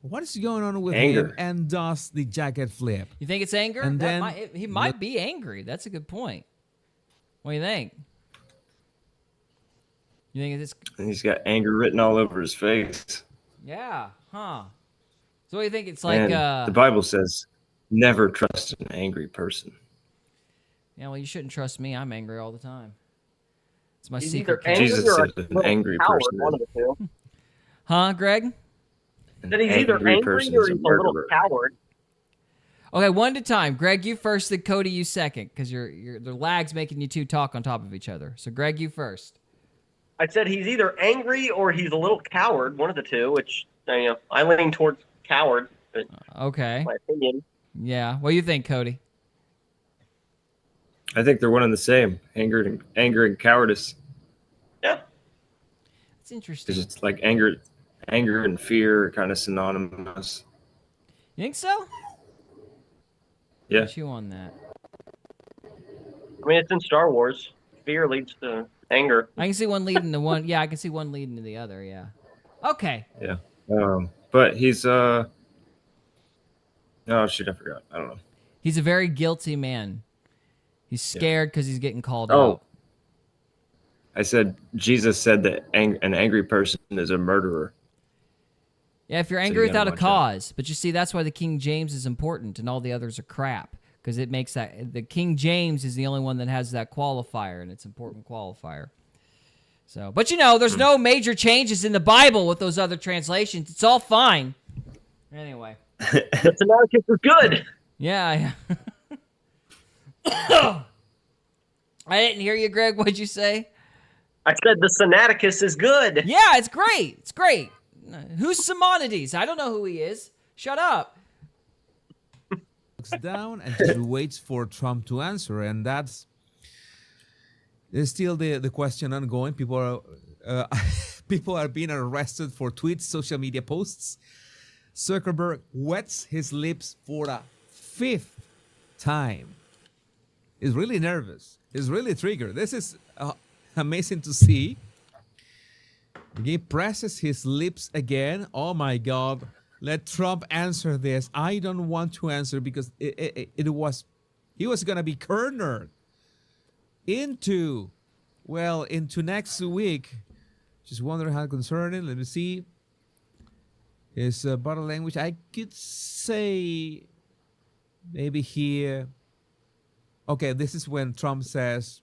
What is going on with him? And does the jacket flip? You think it's anger? And then he might be angry. That's a good point. What do you think? You think it's... And he's got anger written all over his face. Yeah, huh. So what do you think it's like... And the Bible says, never trust an angry person. Yeah, well, you shouldn't trust me. I'm angry all the time. It's my He's secret. either angry Jesus or said a an angry coward, person. one of the two. Huh, Greg? That he's either angry or he's a little coward. Okay, one at a time. Greg, you first, then Cody, you second, because the lag's making you two talk on top of each other. So, Greg, you first. I said he's either angry or he's a little coward, one of the two, which, I lean towards coward. But Okay. my opinion. Yeah. What do you think, Cody? I think they're one and the same. Anger and cowardice. Yeah. It's interesting. It's like anger and fear are kind of synonymous. You think so? Yeah. Chew on that. I mean, it's in Star Wars. Fear leads to anger. I can see one leading to one. Yeah, I can see one leading to the other. Yeah. Okay. Yeah. But he's oh shoot, I forgot. I don't know. He's a very guilty man. He's scared because he's getting called Oh. out. I said Jesus said that an angry person is a murderer. Yeah, if you're So angry you gotta without a watch cause. But you see, that's why the King James is important and all the others are crap. Because it makes that... The King James is the only one that has that qualifier, and it's an important qualifier. So, but there's no major changes in the Bible with those other translations. It's all fine. Anyway. The Sinaiticus is good. Yeah. I didn't hear you, Greg. What'd you say? I said the Sinaiticus is good. Yeah, it's great. It's great. Who's Simonides? I don't know who he is. Shut up. Looks down and just waits for Trump to answer, and there's still the question ongoing. People are being arrested for tweets, social media posts. Zuckerberg wets his lips for the 5th time. He's really nervous. He's really triggered. This is amazing to see. He presses his lips again. Oh my God. Let Trump answer this. I don't want to answer because he was going to be cornered into next week. Just wondering how concerning. Let me see. His body language. I could say maybe here. Okay, this is when Trump says,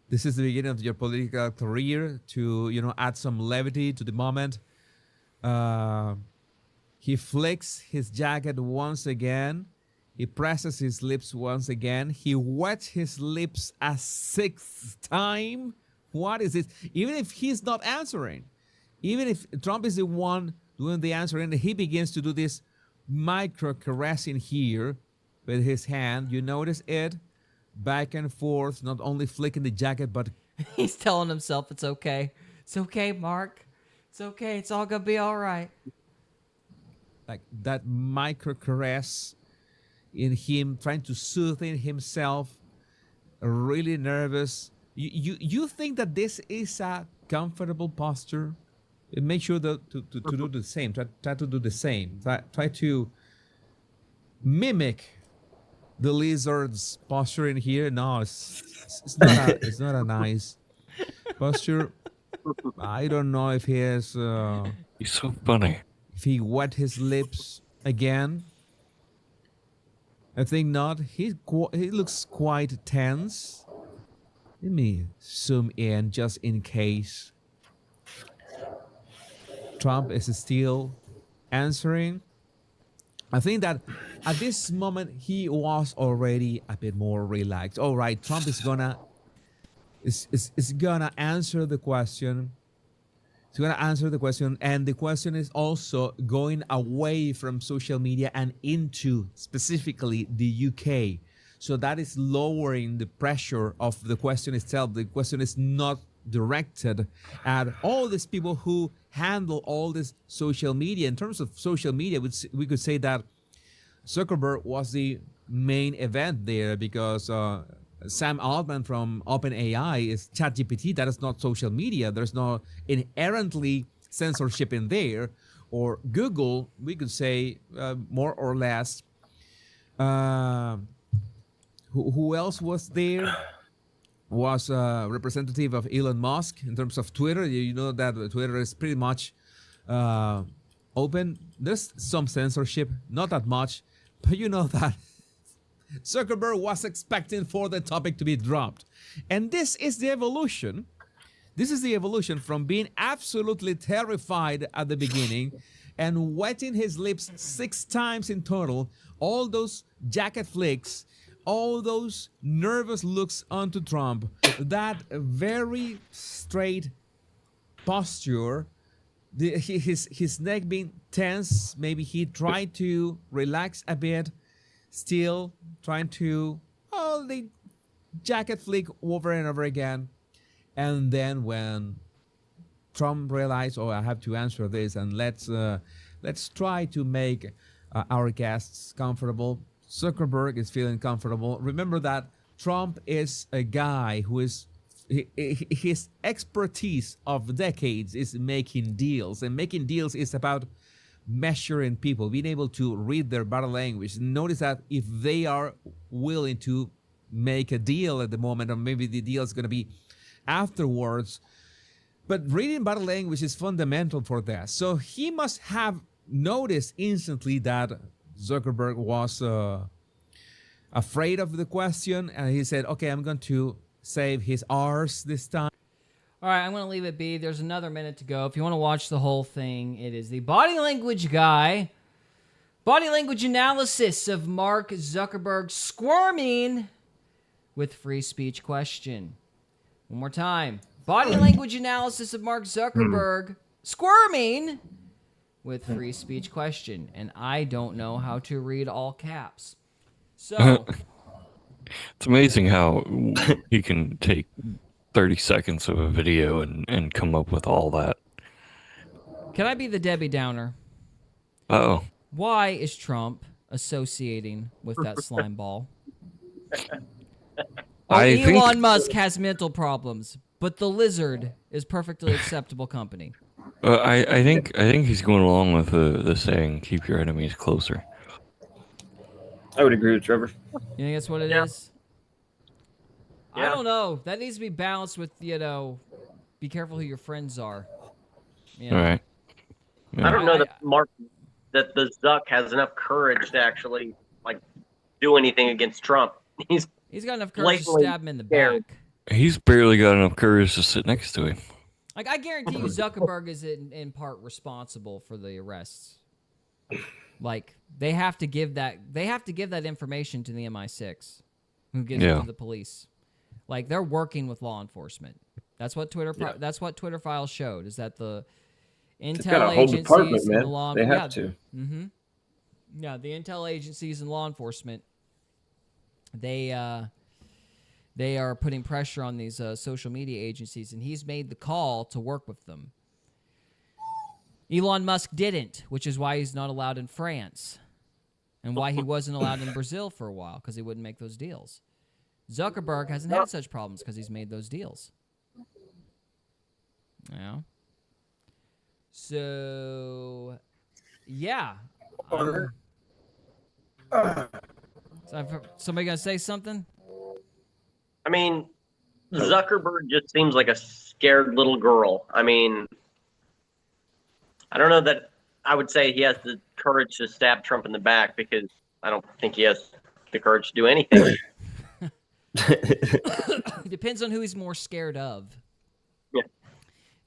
this is the beginning of your political career, to, add some levity to the moment. He flicks his jacket once again. He presses his lips once again. He wets his lips a 6th time. What is this? Even if he's not answering, even if Trump is the one doing the answering, he begins to do this micro caressing here with his hand. You notice it? Back and forth, not only flicking the jacket, but he's telling himself it's okay. It's okay, Mark. It's okay. It's all going to be all right. Like that micro caress in him, trying to soothe himself, really nervous. You think that this is a comfortable posture? Make sure to do the same. Try to do the same. Try to mimic the lizard's posture in here. No, it's not a nice posture. I don't know if he has. He's so funny. If he wet his lips again, I think not. He looks quite tense. Let me zoom in just in case. Trump is still answering. I think that at this moment he was already a bit more relaxed. All right, Trump is gonna answer the question. He's gonna answer the question, and the question is also going away from social media and into specifically the UK. So that is lowering the pressure of the question itself. The question is not directed at all these people who handle all this social media. In terms of social media, we could say that Zuckerberg was the main event there, because Sam Altman from OpenAI is ChatGPT. That is not social media. There's no inherently censorship in there. Or Google, we could say more or less. Who else was there? Was a representative of Elon Musk in terms of Twitter. You know that Twitter is pretty much open. There's some censorship, not that much, but you know that Zuckerberg was expecting for the topic to be dropped. And this is the evolution. This is the evolution from being absolutely terrified at the beginning and wetting his lips 6 times in total, all those jacket flicks, all those nervous looks onto Trump, that very straight posture, his neck being tense. Maybe he tried to relax a bit, still trying to the jacket flick over and over again. And then when Trump realized, I have to answer this, and let's try to make our guests comfortable. Zuckerberg is feeling comfortable. Remember that Trump is a guy who is, his expertise of decades is making deals. And making deals is about measuring people, being able to read their body language. Notice that if they are willing to make a deal at the moment, or maybe the deal is going to be afterwards. But reading body language is fundamental for that. So he must have noticed instantly that Zuckerberg was afraid of the question, and he said, okay, I'm going to save his R's this time. All right, I'm going to leave it be. There's another minute to go. If you want to watch the whole thing, it is the Body Language Guy. Body language analysis of Mark Zuckerberg squirming with free speech question. One more time. Body language analysis of Mark Zuckerberg squirming with free speech question. And I don't know how to read all caps. So It's amazing how he can take 30 seconds of a video and come up with all that. can I be the Debbie Downer? Uh-oh. Why is Trump associating with that slime ball? Elon Musk has mental problems, but the lizard is perfectly acceptable company. I think he's going along with the saying, keep your enemies closer. I would agree with Trevor. You think that's what it is? I don't know. That needs to be balanced with, be careful who your friends are. You know? All right. I don't know that the Zuck has enough courage to actually do anything against Trump. He's got enough courage to stab him in the back. He's barely got enough courage to sit next to him. I guarantee you Zuckerberg is in part responsible for the arrests. They have to give that information to the MI6 who gives it to the police. They're working with law enforcement. That's what Twitter files showed, is that the intel agencies and the law they have to. Mm-hmm. Yeah, the intel agencies and law enforcement, they are putting pressure on these social media agencies, and he's made the call to work with them. Elon Musk didn't, which is why he's not allowed in France, and why he wasn't allowed in Brazil for a while, because he wouldn't make those deals. Zuckerberg hasn't had such problems because he's made those deals. Yeah. So, yeah. Somebody gonna say something? I mean, Zuckerberg just seems like a scared little girl. I mean, I don't know that I would say he has the courage to stab Trump in the back, because I don't think he has the courage to do anything. It depends on who he's more scared of. Yeah.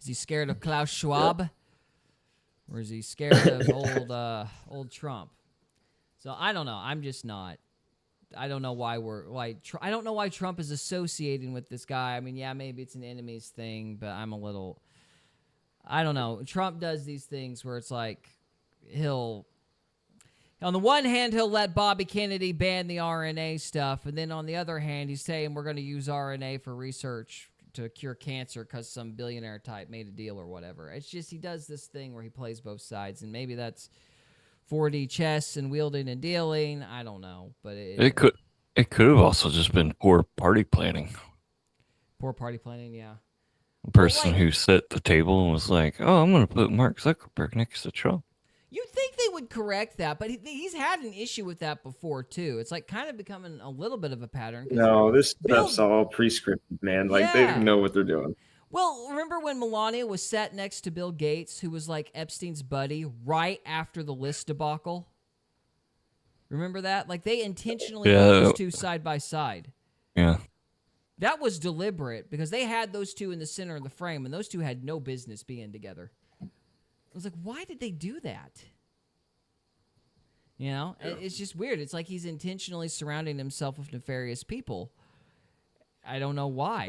Is he scared of Klaus Schwab? Or is he scared of old Trump? So I don't know. I'm just not. I don't know why I don't know why Trump is associating with this guy. I mean, yeah, maybe it's an enemies thing, but I don't know. Trump does these things where it's on the one hand, he'll let Bobby Kennedy ban the RNA stuff, and then on the other hand, he's saying we're going to use RNA for research to cure cancer because some billionaire type made a deal or whatever. It's just he does this thing where he plays both sides, and maybe that's 4D chess and wielding and dealing. I don't know, but it could have also just been poor party planning. Poor party planning, yeah. A person who sat at the table and was like, "Oh, I'm going to put Mark Zuckerberg next to Trump." You'd think they would correct that, but he's had an issue with that before, too. It's kind of becoming a little bit of a pattern. No, this stuff's all pre-scripted, man. They know what they're doing. Well, remember when Melania was sat next to Bill Gates, who was Epstein's buddy, right after the list debacle? Remember that? They intentionally put those two side by side. Yeah. That was deliberate, because they had those two in the center of the frame, and those two had no business being together. I was like, why did they do that? It's just weird. It's he's intentionally surrounding himself with nefarious people. I don't know why.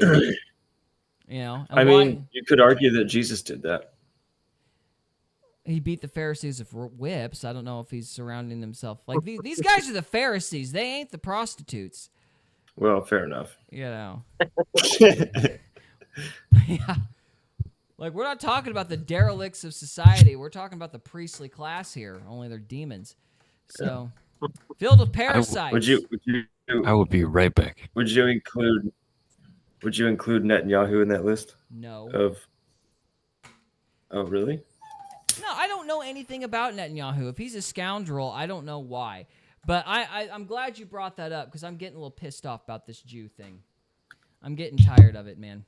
I mean, you could argue that Jesus did that. He beat the Pharisees with whips. I don't know if he's surrounding himself. These guys are the Pharisees. They ain't the prostitutes. Well, fair enough. Yeah. We're not talking about the derelicts of society. We're talking about the priestly class here. Only they're demons. So, filled with parasites. Would you? I would be right back. Would you include Netanyahu in that list? No. Oh, really? No, I don't know anything about Netanyahu. If he's a scoundrel, I don't know why. But I'm glad you brought that up, because I'm getting a little pissed off about this Jew thing. I'm getting tired of it, man.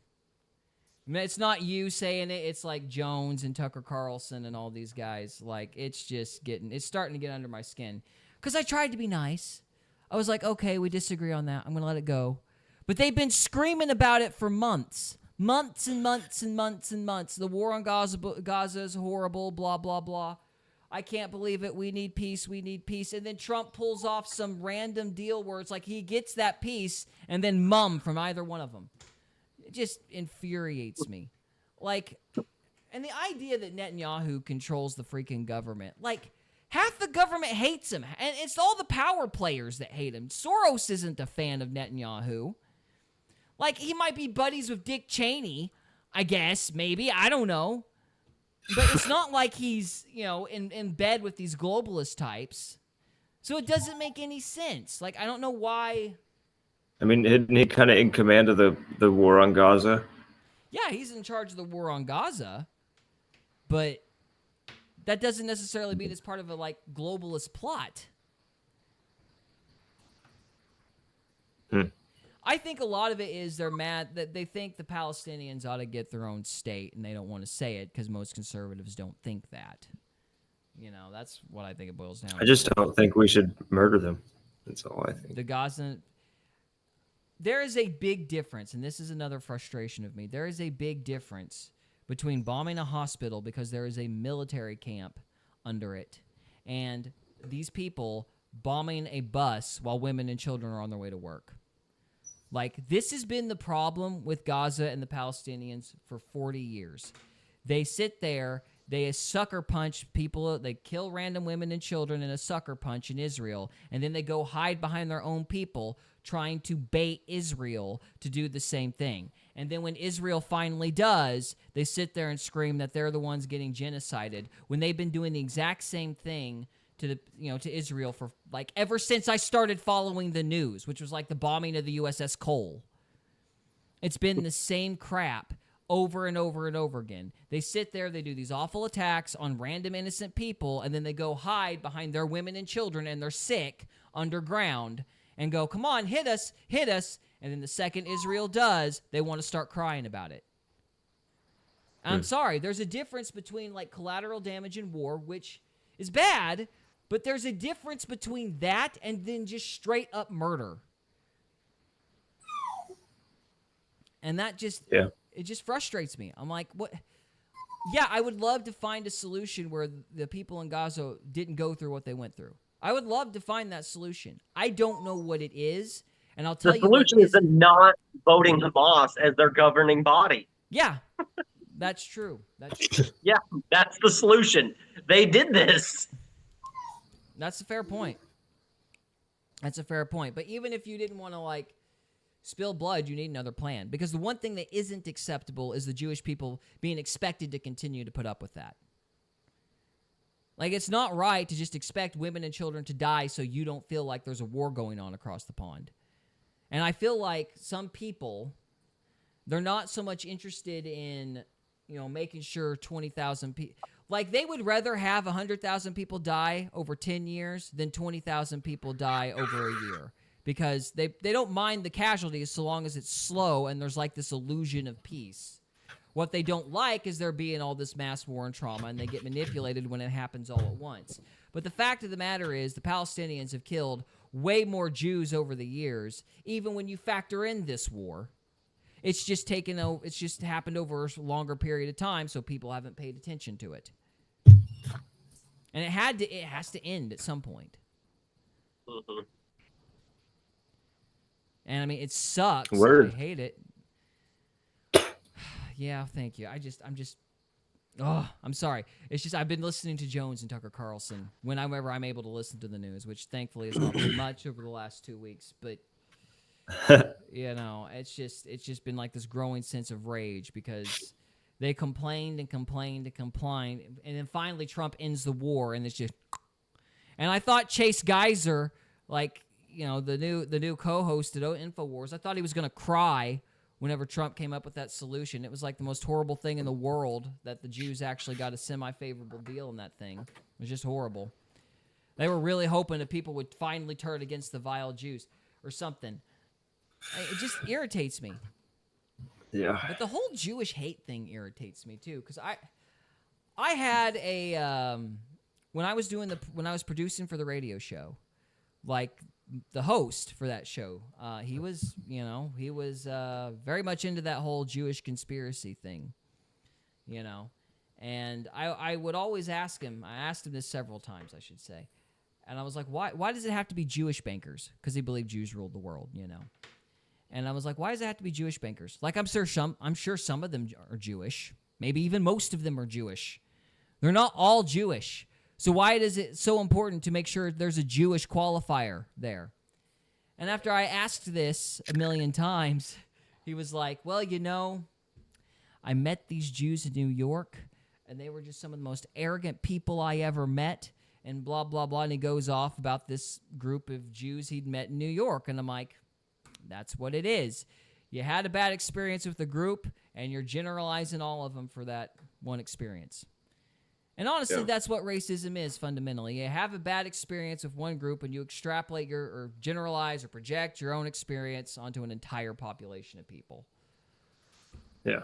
It's not you saying it. It's Jones and Tucker Carlson and all these guys. It's starting to get under my skin. Because I tried to be nice. I was like, okay, we disagree on that. I'm going to let it go. But they've been screaming about it for months. Months and months and months and months. The war on Gaza is horrible, blah, blah, blah. I can't believe it. We need peace. We need peace. And then Trump pulls off some random deal where it's like he gets that peace and then from either one of them. It just infuriates me. Like, and the idea that Netanyahu controls the freaking government. Like, half the government hates him. And it's all the power players that hate him. Soros isn't a fan of Netanyahu. Like, he might be buddies with Dick Cheney, I guess, maybe. I don't know. But it's not like he's, in bed with these globalist types. So it doesn't make any sense. Like, I don't know why. I mean, isn't he kind of in command of the war on Gaza? Yeah, he's in charge of the war on Gaza. But that doesn't necessarily mean it's part of a, globalist plot. I think a lot of it is they're mad that they think the Palestinians ought to get their own state, and they don't want to say it because most conservatives don't think that. That's what I think it boils down to. I just don't think we should murder them. That's all I think. The Gaza... There is a big difference, and this is another frustration of me. There is a big difference between bombing a hospital because there is a military camp under it, and these people bombing a bus while women and children are on their way to work. Like, this has been the problem with Gaza and the Palestinians for 40 years. They sit there, they sucker punch people, they kill random women and children in a sucker punch in Israel, and then they go hide behind their own people trying to bait Israel to do the same thing. And then when Israel finally does, they sit there and scream that they're the ones getting genocided when they've been doing the exact same thing to Israel for ever since I started following the news, which was like the bombing of the USS Cole. It's been the same crap over and over and over again. They sit there, they do these awful attacks on random innocent people, and then they go hide behind their women and children, and they're sick underground, and go, come on, hit us, hit us. And then the second Israel does, they want to start crying about it. I'm sorry, there's a difference between collateral damage in war, which is bad, but there's a difference between that and then just straight up murder. And that just, it just frustrates me. I'm like, what? Yeah, I would love to find a solution where the people in Gaza didn't go through what they went through. I would love to find that solution. I don't know what it is, and I'll tell you what it is. The solution is not voting Hamas as their governing body. Yeah, that's true. Yeah, that's the solution. They did this. That's a fair point. That's a fair point. But even if you didn't want to, spill blood, you need another plan. Because the one thing that isn't acceptable is the Jewish people being expected to continue to put up with that. It's not right to just expect women and children to die so you don't feel like there's a war going on across the pond. And I feel like some people, they're not so much interested in, making sure 20,000 people... they would rather have 100,000 people die over 10 years than 20,000 people die over a year. Because they don't mind the casualties so long as it's slow and there's this illusion of peace. What they don't like is there being all this mass war and trauma, and they get manipulated when it happens all at once. But the fact of the matter is the Palestinians have killed way more Jews over the years, even when you factor in this war. It's just happened over a longer period of time, so people haven't paid attention to it. And it has to end at some point. Mm-hmm. And I mean, it sucks. Word. I hate it. Yeah, thank you. I'm sorry. It's just I've been listening to Jones and Tucker Carlson whenever I'm able to listen to the news, which thankfully is not been much over the last 2 weeks. But it's just been this growing sense of rage because they complained and complained and complained, and then finally Trump ends the war, and it's just. And I thought Chase Geiser, the new co-host at InfoWars, I thought he was gonna cry whenever Trump came up with that solution. It was the most horrible thing in the world that the Jews actually got a semi-favorable deal in that thing. It was just horrible. They were really hoping that people would finally turn against the vile Jews or something. It just irritates me. Yeah. But the whole Jewish hate thing irritates me too, because I had a when I was producing for the radio show, the host for that show. He was very much into that whole Jewish conspiracy thing, And I would always ask him. I asked him this several times, I should say, and I was like, why does it have to be Jewish bankers? Because he believed Jews ruled the world, And I was like, why does it have to be Jewish bankers? Like, I'm sure some of them are Jewish. Maybe even most of them are Jewish. They're not all Jewish. So why is it so important to make sure there's a Jewish qualifier there? And after I asked this a million times, he was like, well, I met these Jews in New York, and they were just some of the most arrogant people I ever met, and blah, blah, blah. And he goes off about this group of Jews he'd met in New York. And I'm like, that's what it is. You had a bad experience with the group, and you're generalizing all of them for that one experience. And honestly, that's what racism is fundamentally. You have a bad experience with one group, and you extrapolate or generalize or project your own experience onto an entire population of people. Yeah.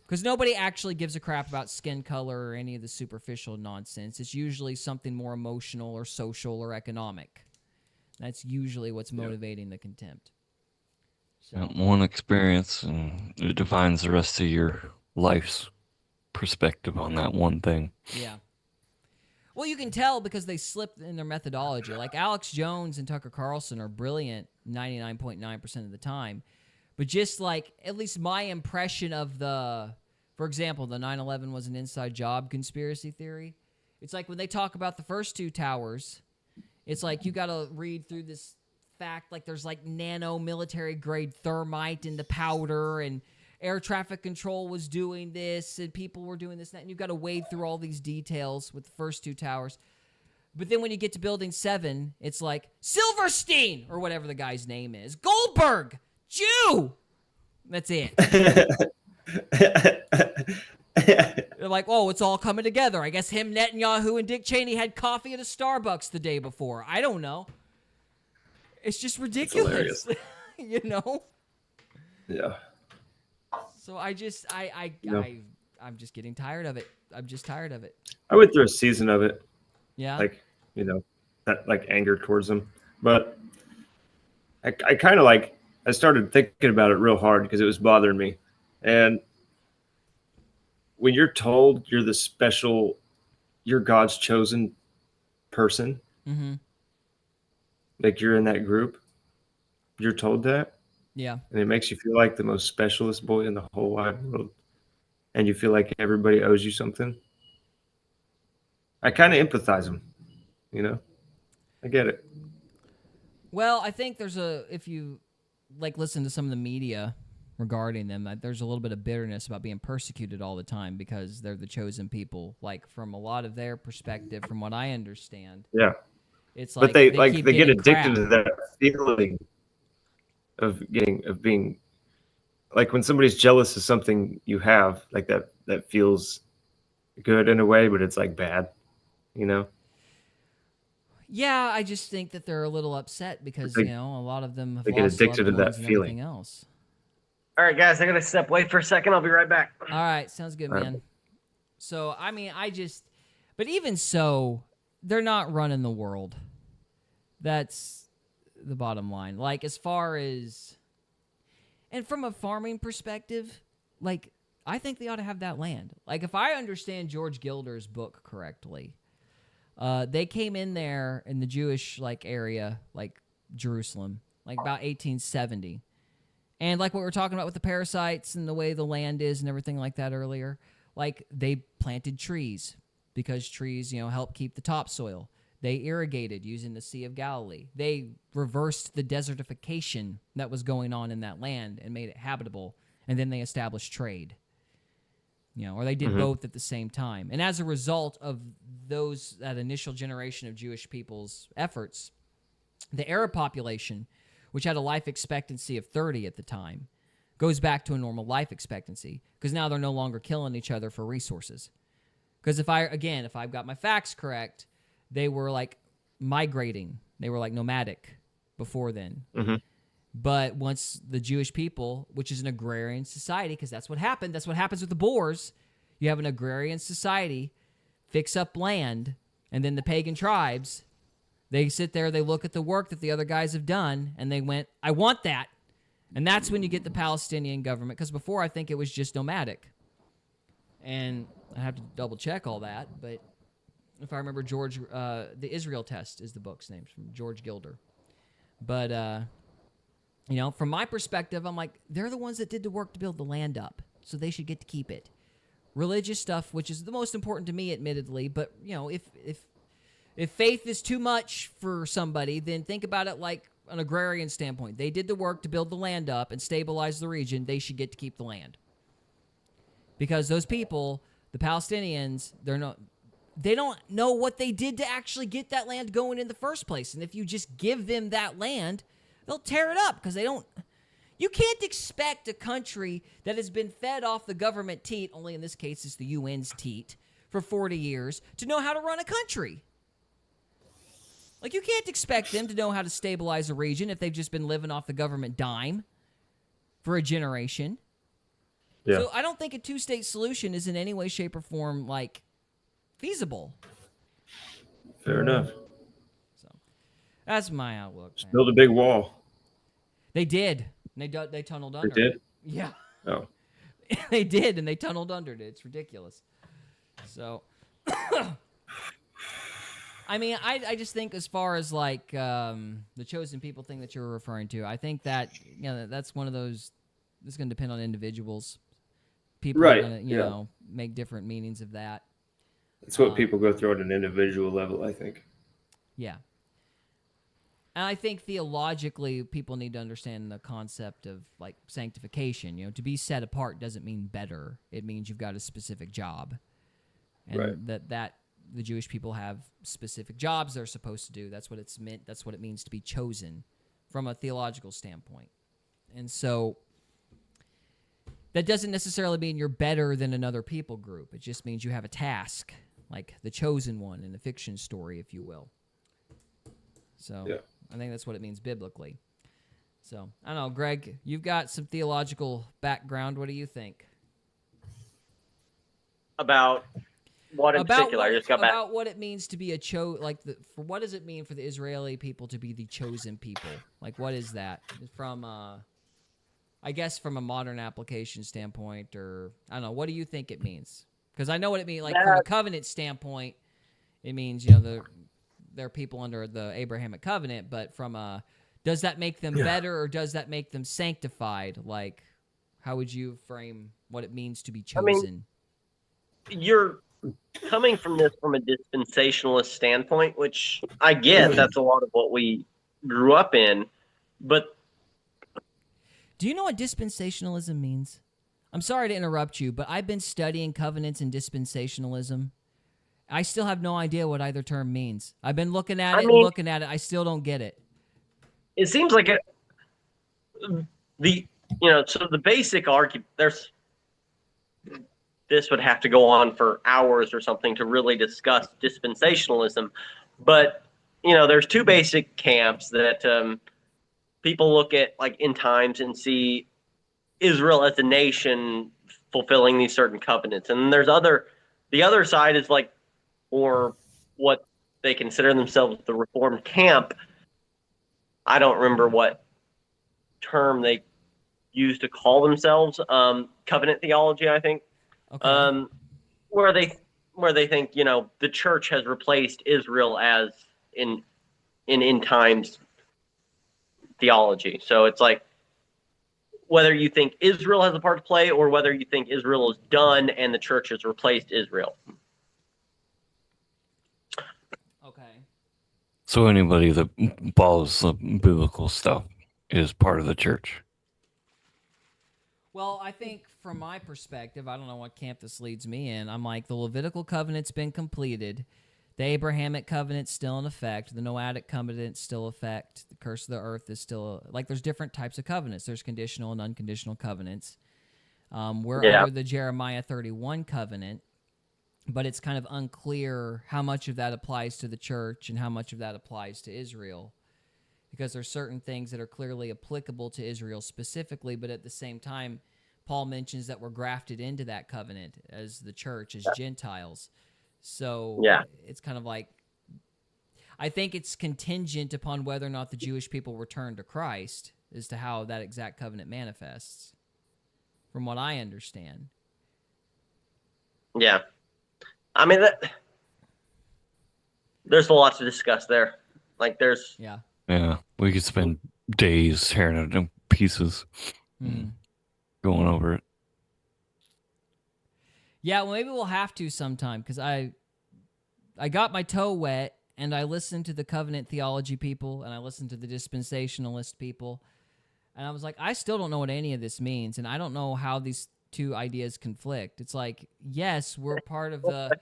Because nobody actually gives a crap about skin color or any of the superficial nonsense. It's usually something more emotional or social or economic. That's usually what's motivating the contempt. So. One experience, and it defines the rest of your life's perspective on that one thing. Yeah. Well, you can tell because they slipped in their methodology. Like Alex Jones and Tucker Carlson are brilliant 99.9% of the time. But just like, at least my impression of for example, the 9/11 was an inside job conspiracy theory. It's like when they talk about the first two towers, it's like you got to read through this fact, like there's like nano military grade thermite in the powder, and air traffic control was doing this, and people were doing this and that, and you've got to wade through all these details with the first two towers. But then when you get to Building 7, it's like, Silverstein, or whatever the guy's name is, Goldberg, Jew! That's it. They're like, oh, it's all coming together. I guess him, Netanyahu, and Dick Cheney had coffee at a Starbucks the day before. I don't know. It's just ridiculous. Yeah. So I'm just getting tired of it. I'm just tired of it. I went through a season of it. Yeah. That like anger towards them. But I kind of I started thinking about it real hard because it was bothering me. And when you're told you're God's chosen person, like you're in that group, you're told that. Yeah. And it makes you feel like the most specialist boy in the whole wide world. And you feel like everybody owes you something. I kind of empathize them, I get it. Well, I think if you listen to some of the media regarding them, there's a little bit of bitterness about being persecuted all the time because they're the chosen people. Like from a lot of their perspective, from what I understand. Yeah. It's but they get addicted to that feeling of being like when somebody's jealous of something you have, like that feels good in a way, but it's like bad, Yeah, I just think that they're a little upset because, a lot of them have get lost addicted to loved that ones and feeling. everything else. All right, guys, I gotta step away for a second. I'll be right back. All right, sounds good, man. So, I mean, but even so, they're not running the world. That's the bottom line. Like, as far as, and from a farming perspective, I think they ought to have that land. Like, if I understand George Gilder's book correctly, they came in there in the Jewish, area, Jerusalem, about 1870. And like what we were talking about with the parasites and the way the land is and everything like that earlier, they planted trees because trees, help keep the topsoil. They irrigated using the Sea of Galilee. They reversed the desertification that was going on in that land and made it habitable. And then they established trade. Or they did both at the same time. And as a result of that initial generation of Jewish people's efforts, the Arab population, which had a life expectancy of 30 at the time, goes back to a normal life expectancy because now they're no longer killing each other for resources. Because if I've got my facts correct, they were migrating. They were nomadic before then. Mm-hmm. But once the Jewish people, which is an agrarian society, because that's what happened. That's what happens with the Boers. You have an agrarian society, fix up land, and then the pagan tribes, They sit there, they look at the work that the other guys have done, and they went, I want that. And that's when you get the Palestinian government, because before I think it was just nomadic. And I have to double check all that, but if I remember The Israel Test is the book's name, from George Gilder. But, from my perspective, I'm like, they're the ones that did the work to build the land up, so they should get to keep it. Religious stuff, which is the most important to me, admittedly, but, if faith is too much for somebody, then think about it like an agrarian standpoint. They did the work to build the land up and stabilize the region. They should get to keep the land. Because those people, the Palestinians, they don't know what they did to actually get that land going in the first place. And if you just give them that land, they'll tear it up because they don't. You can't expect a country that has been fed off the government teat, only in this case it's the UN's teat, for 40 years, to know how to run a country. Like, you can't expect them to know how to stabilize a region if they've just been living off the government dime for a generation. Yeah. So I don't think a two-state solution is in any way, shape, or form, feasible. Fair enough. So that's my outlook. Just build a big wall. They did. They tunneled under. They did? Yeah. Oh. They did, and they tunneled under it. It's ridiculous. So, I mean, I just think as far as the chosen people thing that you're referring to, I think that that's one of those. It's going to depend on individuals. People are going to make different meanings of that. That's what people go through at an individual level, I think. Yeah. And I think theologically, people need to understand the concept of sanctification. To be set apart doesn't mean better. It means you've got a specific job, and that the Jewish people have specific jobs they're supposed to do. That's what it's meant. That's what it means to be chosen, from a theological standpoint. And so that doesn't necessarily mean you're better than another people group. It just means you have a task, like the chosen one in a fiction story, if you will. So yeah. I think that's what it means biblically. So, I don't know, Greg, you've got some theological background. What do you think? About what in particular? I just got back. About what it means to be a what does it mean for the Israeli people to be the chosen people? What is that? From, I guess from a modern application standpoint, or, I don't know, what do you think it means? Because I know what it means, from a covenant standpoint, it means, they're people under the Abrahamic covenant, but from does that make them better, or does that make them sanctified? How would you frame what it means to be chosen? I mean, you're coming from this from a dispensationalist standpoint, which I get. That's a lot of what we grew up in, but do you know what dispensationalism means? I'm sorry to interrupt you, but I've been studying covenants and dispensationalism. I still have no idea what either term means. I've been looking at it and looking at it. I still don't get it. It seems like so the basic argument, this would have to go on for hours or something to really discuss dispensationalism. But, there's two basic camps that people look at in times and see Israel as a nation fulfilling these certain covenants. And there's the other side is or what they consider themselves the Reformed camp. I don't remember what term they use to call themselves. Covenant theology, I think. Okay. Where they think the church has replaced Israel as in times theology. So it's whether you think Israel has a part to play or whether you think Israel is done and the church has replaced Israel. So anybody that follows the biblical stuff is part of the church. Well, I think from my perspective, I don't know what camp this leads me in. I'm the Levitical covenant's been completed. The Abrahamic covenant's still in effect. The Noahic covenant's still in effect. The curse of the earth is still... there's different types of covenants. There's conditional and unconditional covenants. We're under the Jeremiah 31 covenant, but it's kind of unclear how much of that applies to the church and how much of that applies to Israel, because there's certain things that are clearly applicable to Israel specifically, but at the same time, Paul mentions that we're grafted into that covenant as the church, as Gentiles. So it's kind of I I think it's contingent upon whether or not the Jewish people return to Christ as to how that exact covenant manifests, from what I understand. Yeah. I mean, there's a lot to discuss there. Like, there's... Yeah. Yeah, we could spend days tearing it in pieces, going over it. Yeah, well, maybe we'll have to sometime, because I got my toe wet, and I listened to the covenant theology people, and I listened to the dispensationalist people, and I was like, I still don't know what any of this means, and I don't know how these two ideas conflict. It's like, yes, we're part of the,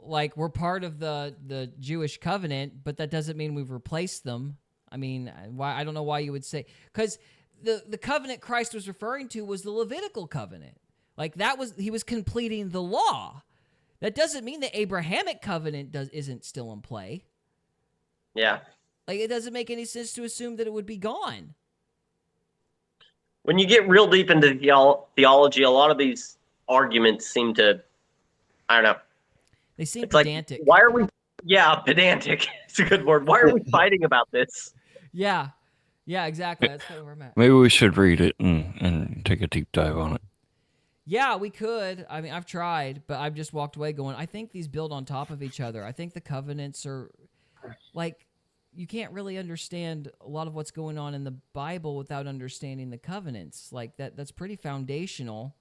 like, we're part of the Jewish covenant, but that doesn't mean we've replaced them. I mean, why? I don't know why you would say, because the covenant Christ was referring to was the Levitical covenant. Like, he was completing the law. That doesn't mean the Abrahamic covenant isn't still in play. Yeah. Like, it doesn't make any sense to assume that it would be gone. When you get real deep into theology, a lot of these arguments seem to, I don't know. They seem It's pedantic. like, why are we... Yeah, pedantic. It's a good word. Why are we fighting about this? Yeah. Yeah, exactly. That's kind of where I'm at. Maybe we should read it and take a deep dive on it. Yeah, we could. I mean, I've tried, but I've just walked away going, I think these build on top of each other. I think the covenants are, like, you can't really understand a lot of what's going on in the Bible without understanding the covenants. Like, that's pretty foundational.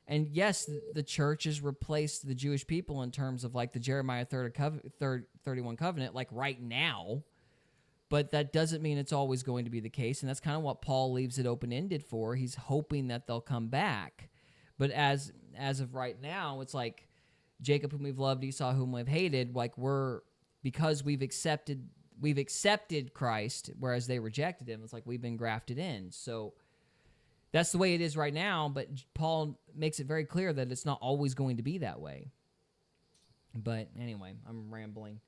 And yes, the church has replaced the Jewish people in terms of, like, the Jeremiah 31 covenant, like, right now. But that doesn't mean it's always going to be the case, and that's kind of what Paul leaves it open-ended for. He's hoping that they'll come back. But as of right now, it's like Jacob whom we've loved, Esau whom we've hated. Like, because we've accepted Christ, whereas they rejected him. It's like we've been grafted in. So that's the way it is right now. But Paul makes it very clear that it's not always going to be that way. But anyway, I'm rambling.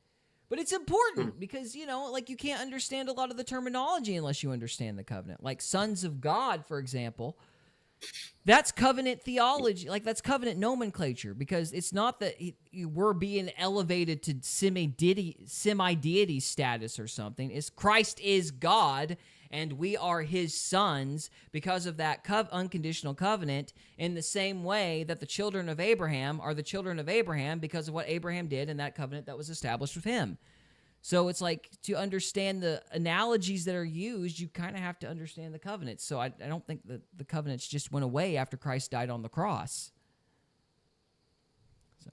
But it's important because, like, you can't understand a lot of the terminology unless you understand the covenant. Like sons of God, for example. That's covenant theology, like that's covenant nomenclature, because it's not that we're being elevated to semi-deity status or something. It's Christ is God, and we are his sons because of that unconditional covenant, in the same way that the children of Abraham are the children of Abraham because of what Abraham did and that covenant that was established with him. So it's like, to understand the analogies that are used, you kind of have to understand the covenants. So I don't think that the covenants just went away after Christ died on the cross. So,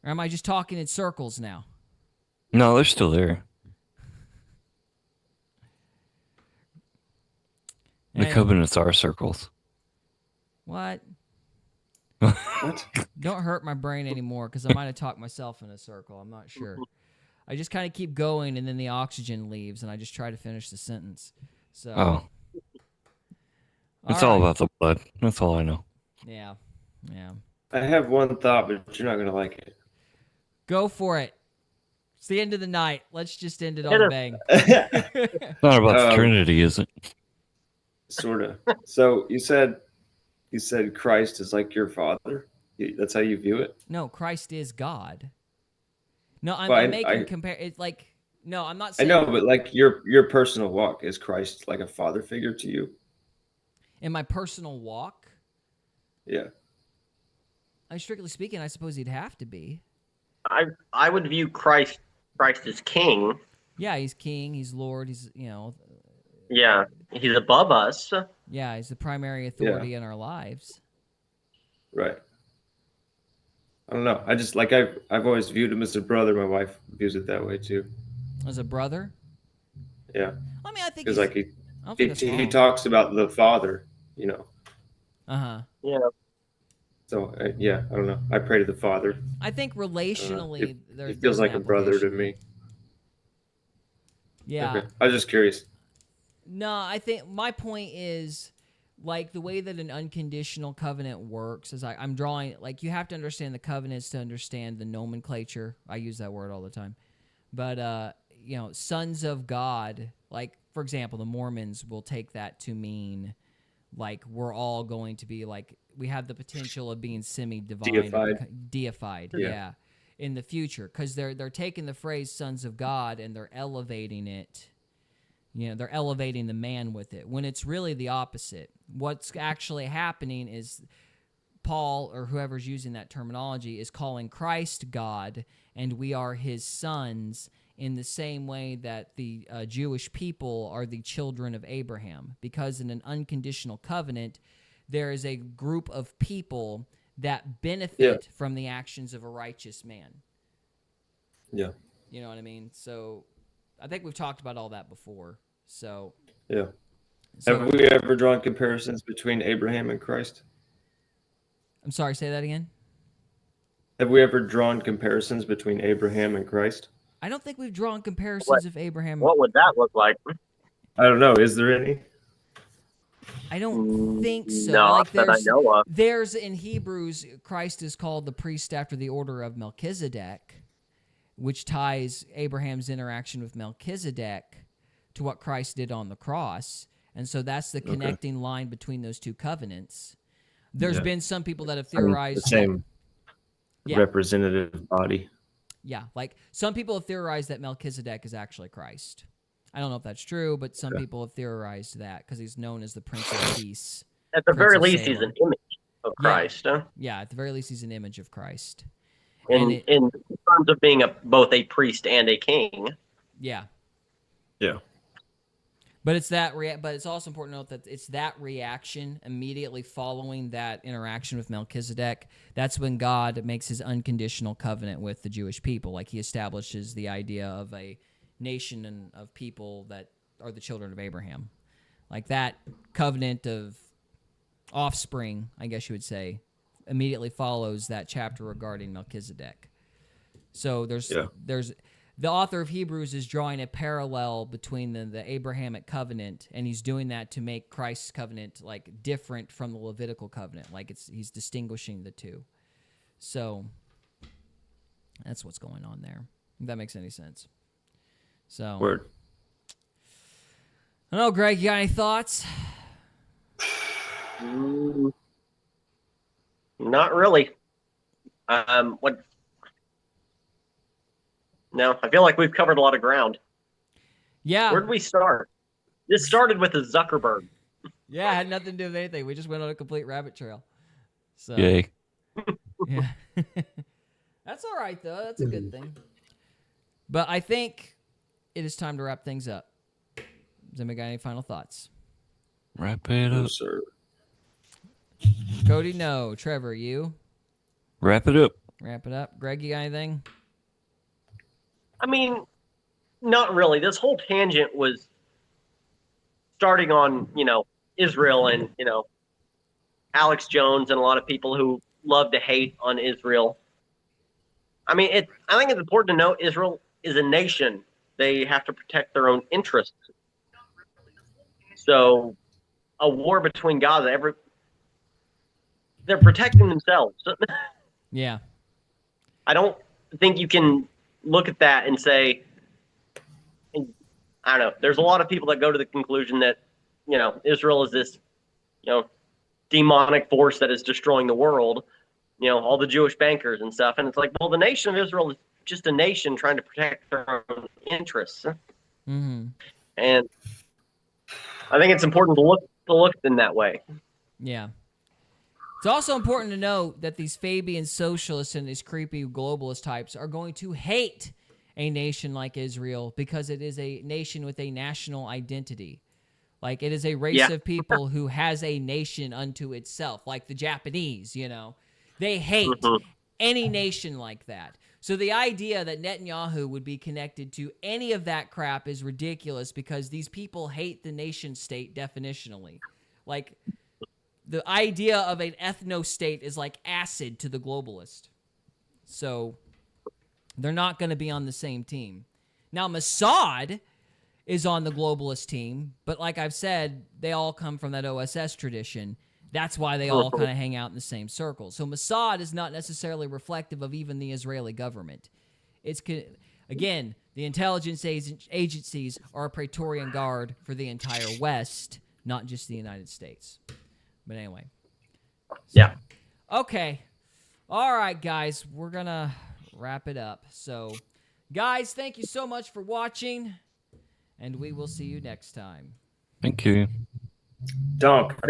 or am I just talking in circles now? No, they're still there. The covenants are circles. What? What? Don't hurt my brain anymore, because I might have talked myself in a circle. I'm not sure. I just kind of keep going, and then the oxygen leaves, and I just try to finish the sentence. So, it's all about the blood. That's all I know. Yeah. I have one thought, but you're not gonna like it. Go for it. It's the end of the night. Let's just end it on a bang. It's not about the Trinity, is it? Sort of. So you said Christ is like your father. That's how you view it? No, Christ is God. No, I'm making compare. It's like, no, I'm not saying. I know, but like your personal walk, is Christ like a father figure to you? In my personal walk? Yeah. Strictly speaking, I suppose he'd have to be. I would view Christ as king. Yeah, he's king. He's Lord. He's Yeah, he's above us. Yeah, he's the primary authority in our lives. Right. I don't know. I just like I've always viewed him as a brother. My wife views it that way too. As a brother? Yeah. I mean, I think because like he wrong. talks about the father, Uh-huh. Yeah. So yeah, I don't know. I pray to the Father. I think relationally, he feels like a brother to me. Yeah. Okay. I was just curious. No, I think my point is, like, the way that an unconditional covenant works is I'm drawing, like, you have to understand the covenants to understand the nomenclature. I use that word all the time. But, sons of God, like, for example, the Mormons will take that to mean, like, we're all going to be, like, we have the potential of being semi-divine. Deified. Deified, Yeah. yeah. in the future, because they're taking the phrase "sons of God" and they're elevating it. You know, they're elevating the man with it when it's really the opposite. What's actually happening is Paul, or whoever's using that terminology, is calling Christ God, and we are his sons in the same way that the Jewish people are the children of Abraham. Because in an unconditional covenant, there is a group of people that benefit from the actions of a righteous man. Yeah. You know what I mean? So I think we've talked about all that before. So Yeah. Have we ever drawn comparisons between Abraham and Christ? I'm sorry, say that again? Have we ever drawn comparisons between Abraham and Christ? I don't think we've drawn comparisons of Abraham. What would that look like? I don't know. Is there any? I don't think so. Not that I know of. There's in Hebrews, Christ is called the priest after the order of Melchizedek, which ties Abraham's interaction with Melchizedek to what Christ did on the cross. And so that's the connecting line between those two covenants. There's been some people that have theorized the same representative body. Yeah, like some people have theorized that Melchizedek is actually Christ. I don't know if that's true, but some people have theorized that because he's known as the Prince of Peace. At the very least, he's an image of Christ. Huh? Yeah, at the very least, he's an image of Christ. In terms of being both a priest and a king. Yeah. Yeah. But it's that. But it's also important to note that it's that reaction immediately following that interaction with Melchizedek. That's when God makes his unconditional covenant with the Jewish people. Like he establishes the idea of a nation of people that are the children of Abraham. Like that covenant of offspring, I guess you would say, immediately follows that chapter regarding Melchizedek. So there's the author of Hebrews is drawing a parallel between the Abrahamic covenant, and he's doing that to make Christ's covenant like different from the Levitical covenant. Like he's distinguishing the two. So that's what's going on there. If that makes any sense. So Word. I don't know, Greg, you got any thoughts? Not really. What? No, I feel like we've covered a lot of ground. Yeah. Where did we start? This started with a Zuckerberg. Yeah, it had nothing to do with anything. We just went on a complete rabbit trail. So Yay. yeah. That's all right, though. That's a good thing. But I think it is time to wrap things up. Does anybody got any final thoughts? Wrap it up. Sir. Cody, no. Trevor, you? Wrap it up. Wrap it up. Greg, you got anything? I mean, not really. This whole tangent was starting on, Israel and, Alex Jones and a lot of people who love to hate on Israel. I mean, I think it's important to note Israel is a nation. They have to protect their own interests. So a war between Gaza, they're protecting themselves. Yeah. I don't think you can look at that and say, I don't know. There's a lot of people that go to the conclusion that, Israel is this, demonic force that is destroying the world, all the Jewish bankers and stuff. And it's like, well, the nation of Israel is just a nation trying to protect their own interests. Mm-hmm. And I think it's important to look in that way. Yeah. It's also important to note that these Fabian socialists and these creepy globalist types are going to hate a nation like Israel because it is a nation with a national identity. Like, it is a race of people who has a nation unto itself, like the Japanese, They hate any nation like that. So the idea that Netanyahu would be connected to any of that crap is ridiculous because these people hate the nation state definitionally. Like, the idea of an ethno-state is like acid to the globalist. So they're not going to be on the same team. Now, Mossad is on the globalist team, but like I've said, they all come from that OSS tradition. That's why they all kind of hang out in the same circles. So Mossad is not necessarily reflective of even the Israeli government. It's, again, the intelligence agencies are a Praetorian Guard for the entire West, not just the United States. But anyway. Yeah. Okay. All right, guys. We're going to wrap it up. So, guys, thank you so much for watching, and we will see you next time. Thank you. Dunk.